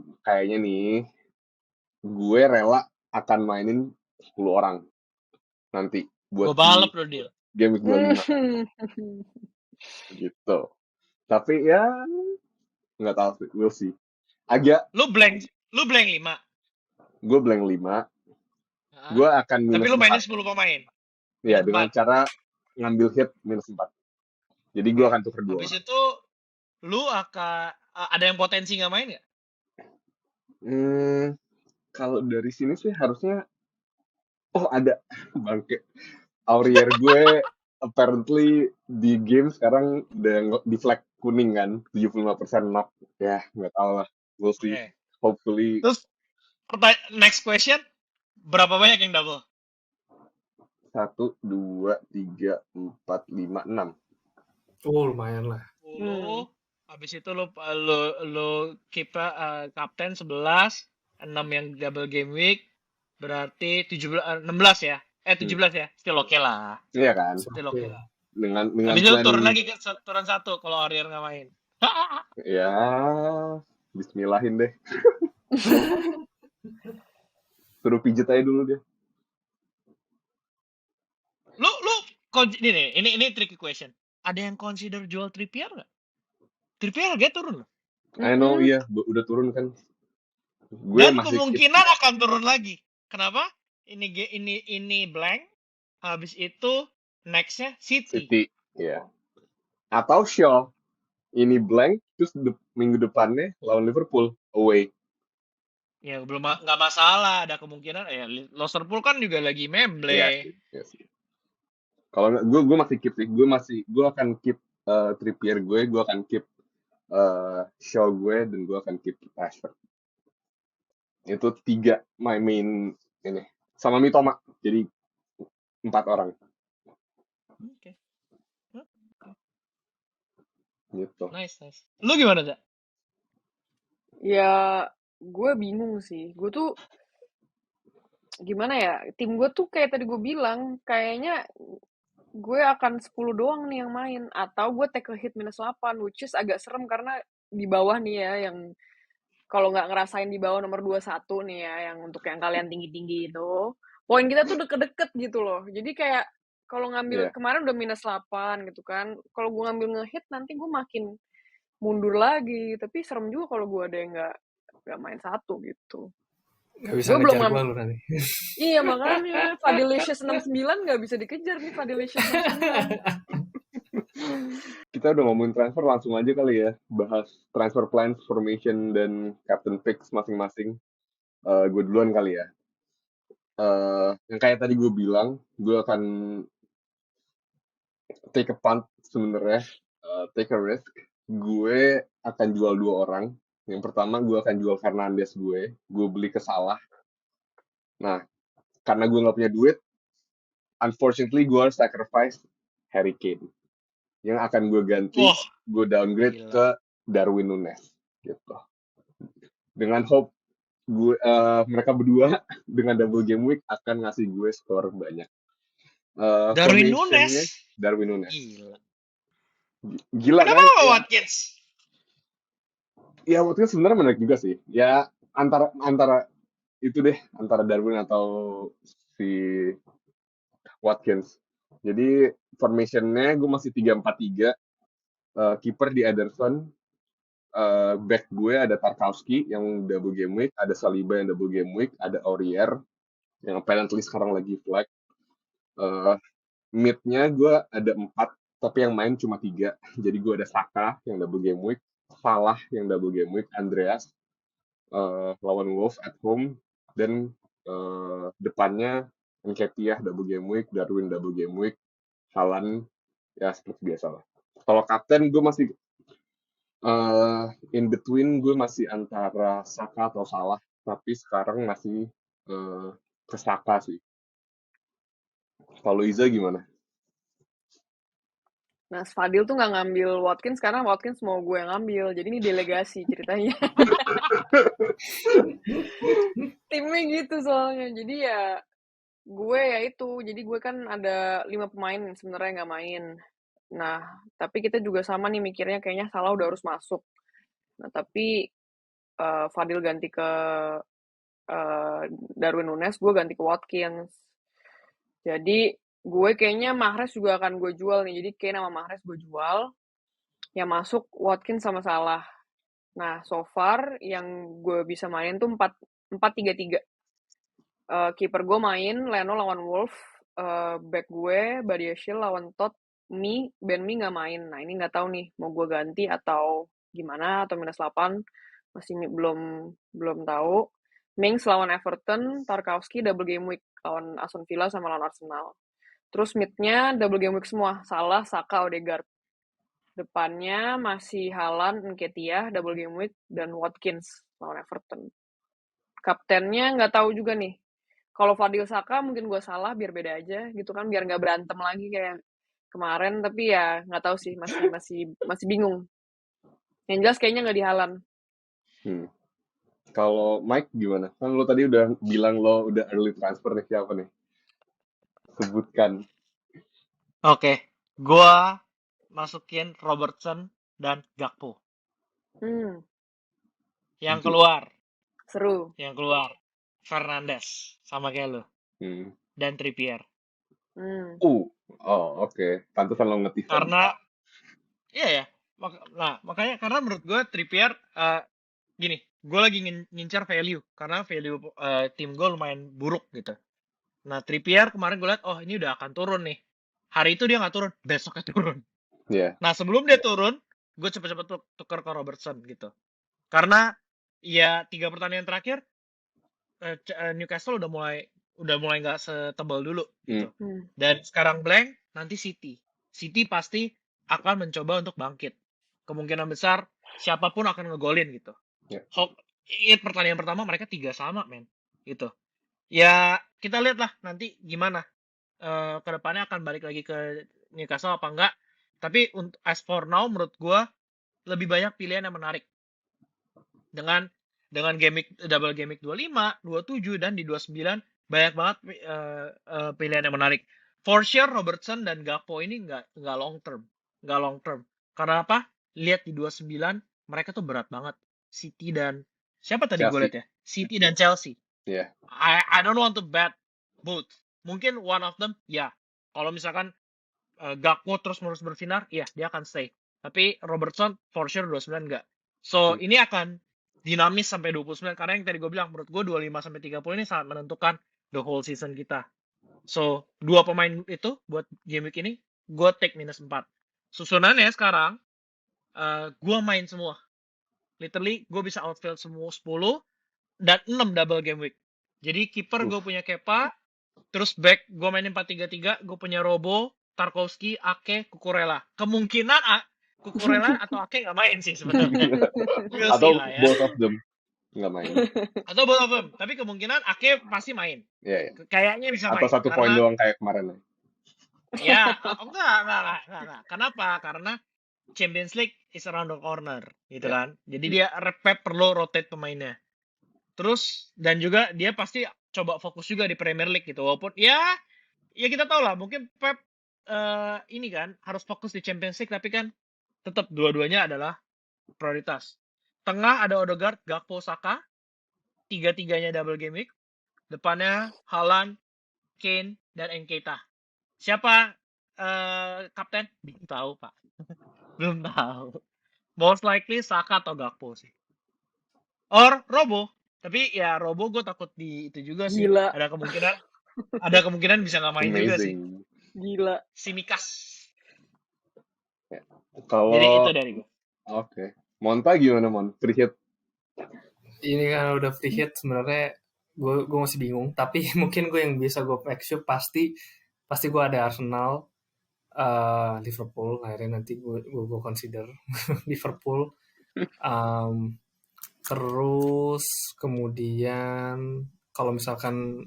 rela akan mainin 10 orang nanti Gue buat balap di loh, Dil. game week 25 gitu. Tapi ya nggak tahu sih, we'll see. Agak Lu blank 5. gue blank 5, Hah? gue akan Tapi minus lu mainin 4. 10 pemain. Ya, Minus dengan 4. cara ngambil hit minus 4. Jadi gue akan tuker 2 Habis orang. itu lu akan ada yang potensi nggak main nggak? Kalau dari sini sih harusnya ada bangke. Aurier gue apparently di game sekarang udah di flag kuning kan, 75% knock. Ya, nggak tahu lah. We'll see. Oke. Hopefully Terus next question, berapa banyak yang double? 1, 2, 3, 4, 5, 6. Oh lumayan lah. 10. Habis itu lu keep kapten 11, 6 yang double game week, berarti 16 ya. 17 ya. Still oke lah. Iya kan? Still oke lah. Dengan Habis itu plan turun lagi ke turun 1 kalau Aurier nggak main. ya bismillahin deh. Suruh pijet aja dulu dia. Lu ini tricky question. Ada yang consider jual Trippier nggak? Trippier harganya turun loh. I know, iya, udah turun kan. Gue Dan masih kemungkinan akan turun lagi. Kenapa? Ini blank. Habis itu nextnya City. ya. Atau Shaw. Ini blank, terus minggu depannya lawan Liverpool away. Ya belum nggak masalah, ada kemungkinan Liverpool kan juga lagi memble. Iya sih. Kalau gue masih keep sih, gue akan keep Trippier gue akan keep Shaw gue, dan gue akan keep Rashford. Itu 3 my main ini. Sama Mitoma, jadi 4 orang. Oke. Gitu. Nice. Lu gimana, Cak? Ya, gue bingung sih. Gue tuh gimana ya? Tim gue tuh kayak tadi gue bilang, kayaknya gue akan 10 doang nih yang main, atau gue take a hit minus 8, which is agak serem karena di bawah nih ya, yang kalau nggak ngerasain di bawah nomor 21 nih ya, yang untuk yang kalian tinggi-tinggi itu, poin kita tuh deket-deket gitu loh. Jadi kayak kalau ngambil kemarin udah minus 8 gitu kan, kalau gue ngambil nge-hit nanti gue makin mundur lagi. Tapi serem juga kalau gue ada yang nggak main 1 gitu. Gak bisa ngejar gue lu nanti. Iya makanya Fadilicious 69 nggak bisa dikejar nih, Fadilicious 69. Kita udah ngomongin transfer, langsung aja kali ya bahas transfer plans, formation, dan captain picks masing-masing. Gue duluan kali ya. Yang kayak tadi gue bilang, gue akan take a punt sebenarnya, take a risk. Gue akan jual 2 orang. Yang pertama gue akan jual Fernandes gue beli ke Salah. Nah, karena gue nggak punya duit, unfortunately gue harus sacrifice Harry Kane yang akan gue ganti, Wah, gue downgrade gila. ke Darwin Nunes gitu. Dengan hope mereka berdua dengan double game week akan ngasih gue skor banyak. Darwin Formationnya Nunes. Darwin Nunes. Gila. Gila Kenapa kan? nggak Ya, Watkins? ya Watkins sebenarnya menarik juga sih. Ya antara itu deh, antara Darwin atau si Watkins. Jadi formationnya gue masih 3-4-3. Kiper di Ederson. Back gue ada Tarkowski yang double game week, ada Saliba yang double game week, ada Aurier yang apparently sekarang lagi flag. Mid-nya gue ada 4, tapi yang main cuma 3. Jadi gue ada Saka yang double game week, Salah yang double game week, Andreas lawan Wolves at home, dan depannya Nketiah double game week, Darwin double game week, Haaland ya seperti biasa lah. Kalau kapten gue masih in between, gue masih antara Saka atau Salah, tapi sekarang masih ke Saka sih. Kalau Iza gimana? Nah, Fadil tuh nggak ngambil Watkins karena Watkins mau gue yang ngambil. Jadi ini delegasi ceritanya. Timnya gitu soalnya. Jadi ya gue ya itu. Jadi gue kan ada 5 pemain sebenarnya nggak main. Nah, tapi kita juga sama nih mikirnya kayaknya Salah udah harus masuk. Nah, tapi Fadil ganti ke Darwin Nunes, gue ganti ke Watkins. Jadi gue kayaknya Mahrez juga akan gue jual nih. Jadi kayak nama Mahrez gue jual. Yang masuk Watkins sama Salah. Nah, so far yang gue bisa main tuh 4-3-3. Kiper gue main Leno lawan Wolf. Back gue Badiashile lawan Todd. Ben Mi nggak main. Nah, ini nggak tahu nih mau gue ganti atau gimana atau -8. Masih belum tahu. Mings lawan Everton, Tarkowski double game week lawan Aston Villa sama lawan Arsenal. Terus mid-nya double game week semua. Salah, Saka, Odegaard. Depannya masih Haaland, Nketiah, double game week, dan Watkins lawan Everton. Kaptennya nggak tahu juga nih. Kalau Fadil Saka mungkin gue salah biar beda aja gitu kan, biar nggak berantem lagi kayak kemarin. Tapi ya nggak tahu sih, masih bingung. Yang jelas kayaknya nggak di Haaland. Kalau Mike gimana? Kan lo tadi udah bilang lo udah early transfer nih, siapa nih? Sebutkan. Oke, gua masukin Robertson dan Gakpo. Yang keluar Seru. Fernandes sama kayak lo. Dan Trippier. Oke. Pantesan lo ngetis. Karena iya ya. Makanya karena menurut gue Trippier gini, gue lagi ngincar value karena value tim gue lumayan buruk gitu. Nah, Trippier kemarin gue liat, oh ini udah akan turun nih. Hari itu dia nggak turun, besoknya turun. Yeah. Nah, sebelum dia turun, gue cepet-cepet tuker ke Robertson gitu. Karena ya 3 pertandingan terakhir Newcastle udah mulai nggak setebal dulu gitu. Dan sekarang blank, nanti City pasti akan mencoba untuk bangkit. Kemungkinan besar siapapun akan ngegolin gitu. Pertandingan pertama mereka 3-3 men gitu. Ya kita lihat lah nanti gimana kedepannya akan balik lagi ke Newcastle apa enggak. Tapi as for now menurut gue lebih banyak pilihan yang menarik dengan double game week 25, 27 dan di 29 banyak banget pilihan yang menarik. For sure Robertson dan Gakpo ini nggak long term. Karena apa? Lihat di 29 mereka tuh berat banget. City dan siapa tadi gue lihat ya? City dan Chelsea. Yeah. I don't want to bet both. Mungkin one of them ya. Kalau misalkan Gakpo terus-menerus bersinar, ya dia akan stay. Tapi Robertson for sure 29 enggak. So ini akan dinamis sampai 29 karena yang tadi gue bilang menurut gue 25 sampai 30 ini sangat menentukan the whole season kita. So 2 pemain itu buat game week ini gue take -4. Susunannya sekarang gue main semua. Literally gue bisa outfield semua 10 dan 6 double game week. Jadi kiper gue punya Kepa, terus back gue mainin 4-3-3, gue punya Robo, Tarkowski, Ake, Cucurella. Kemungkinan Cucurella atau Ake nggak main sih sebenarnya. Atau both of them nggak main. Atau both of them. Tapi kemungkinan Ake pasti main. Yeah. Kayaknya bisa main. Atau 1 poin doang kayak kemarin. Ya, enggak. Kenapa? Karena Champions League is around the corner, gitu Ya. kan. Jadi dia Pep perlu rotate pemainnya. Terus dan juga dia pasti coba fokus juga di Premier League gitu. Walaupun ya kita tahu lah mungkin Pep ini kan harus fokus di Champions League tapi kan tetap dua-duanya adalah prioritas. Tengah ada Odegaard, Gakpo, Saka, tiga-tiganya double game week. Depannya Haaland, Kane, dan Nketiah. Siapa kapten? Belum tahu, Pak. Belum tahu. Most likely Saka atau Gakpo sih. Or Robo. Tapi ya Robo gue takut di itu juga sih. Gila, Ada kemungkinan bisa nggak main juga sih. Amazing. gila. Simikas. Jadi itu Kalau dari gue. oke. Monta gimana, Mon? Free hit. Ini kan udah free hit sebenarnya gue masih bingung, tapi mungkin gue yang bisa gue make sure pasti gue ada Arsenal, Liverpool, akhirnya nanti gue consider Liverpool. Terus kemudian kalau misalkan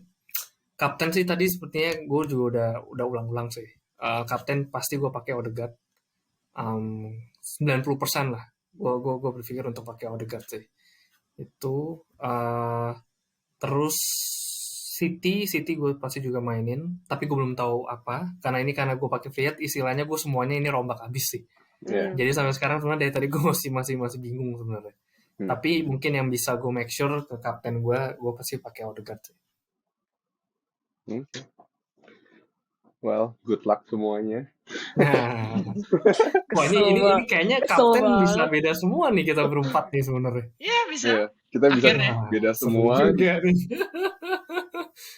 kapten sih tadi sepertinya gue juga udah ulang-ulang sih. Kapten pasti gue pakai Odegaard. 90% lah. Gue berpikir untuk pakai Odegaard sih. Itu terus City gue pasti juga mainin, tapi gue belum tahu apa karena gue pakai Fiat, istilahnya gue semuanya ini rombak abis sih. Ya. Jadi sampai sekarang sebenarnya dari tadi gue masih bingung sebenarnya. Tapi mungkin yang bisa gue make sure ke kapten gue pasti pakai Odegaard sih. Well, good luck semuanya. Wah, ini kayaknya kapten bisa beda semua nih kita berempat nih sebenarnya. Iya bisa. Ya, kita bisa Akhirnya. beda semua.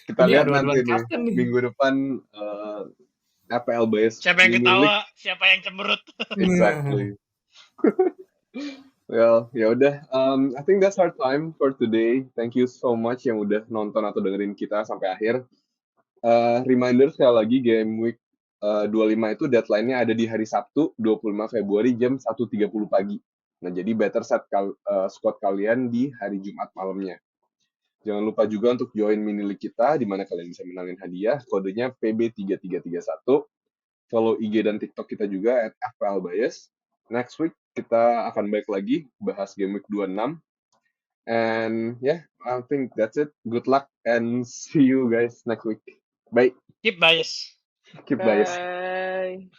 Kita lihat nanti nih minggu depan FPL Bias. Siapa yang ketawa, siapa yang cemberut. Exactly. Well, ya udah. I think that's our time for today. Thank you so much yang udah nonton atau dengerin kita sampai akhir. Reminder sekali lagi, Game Week 25 itu deadline-nya ada di hari Sabtu 25 Februari jam 1.30 pagi. Nah, jadi better set squad kalian di hari Jumat malamnya. Jangan lupa juga untuk join mini league kita, di mana kalian bisa menangin hadiah. Kodenya PB3331. Follow IG dan TikTok kita juga @FPLBias. Next week kita akan balik lagi bahas Game Week 26. And yeah, I think that's it. Good luck and see you guys next week. Bye. Keep bias. Keep bias. Bye.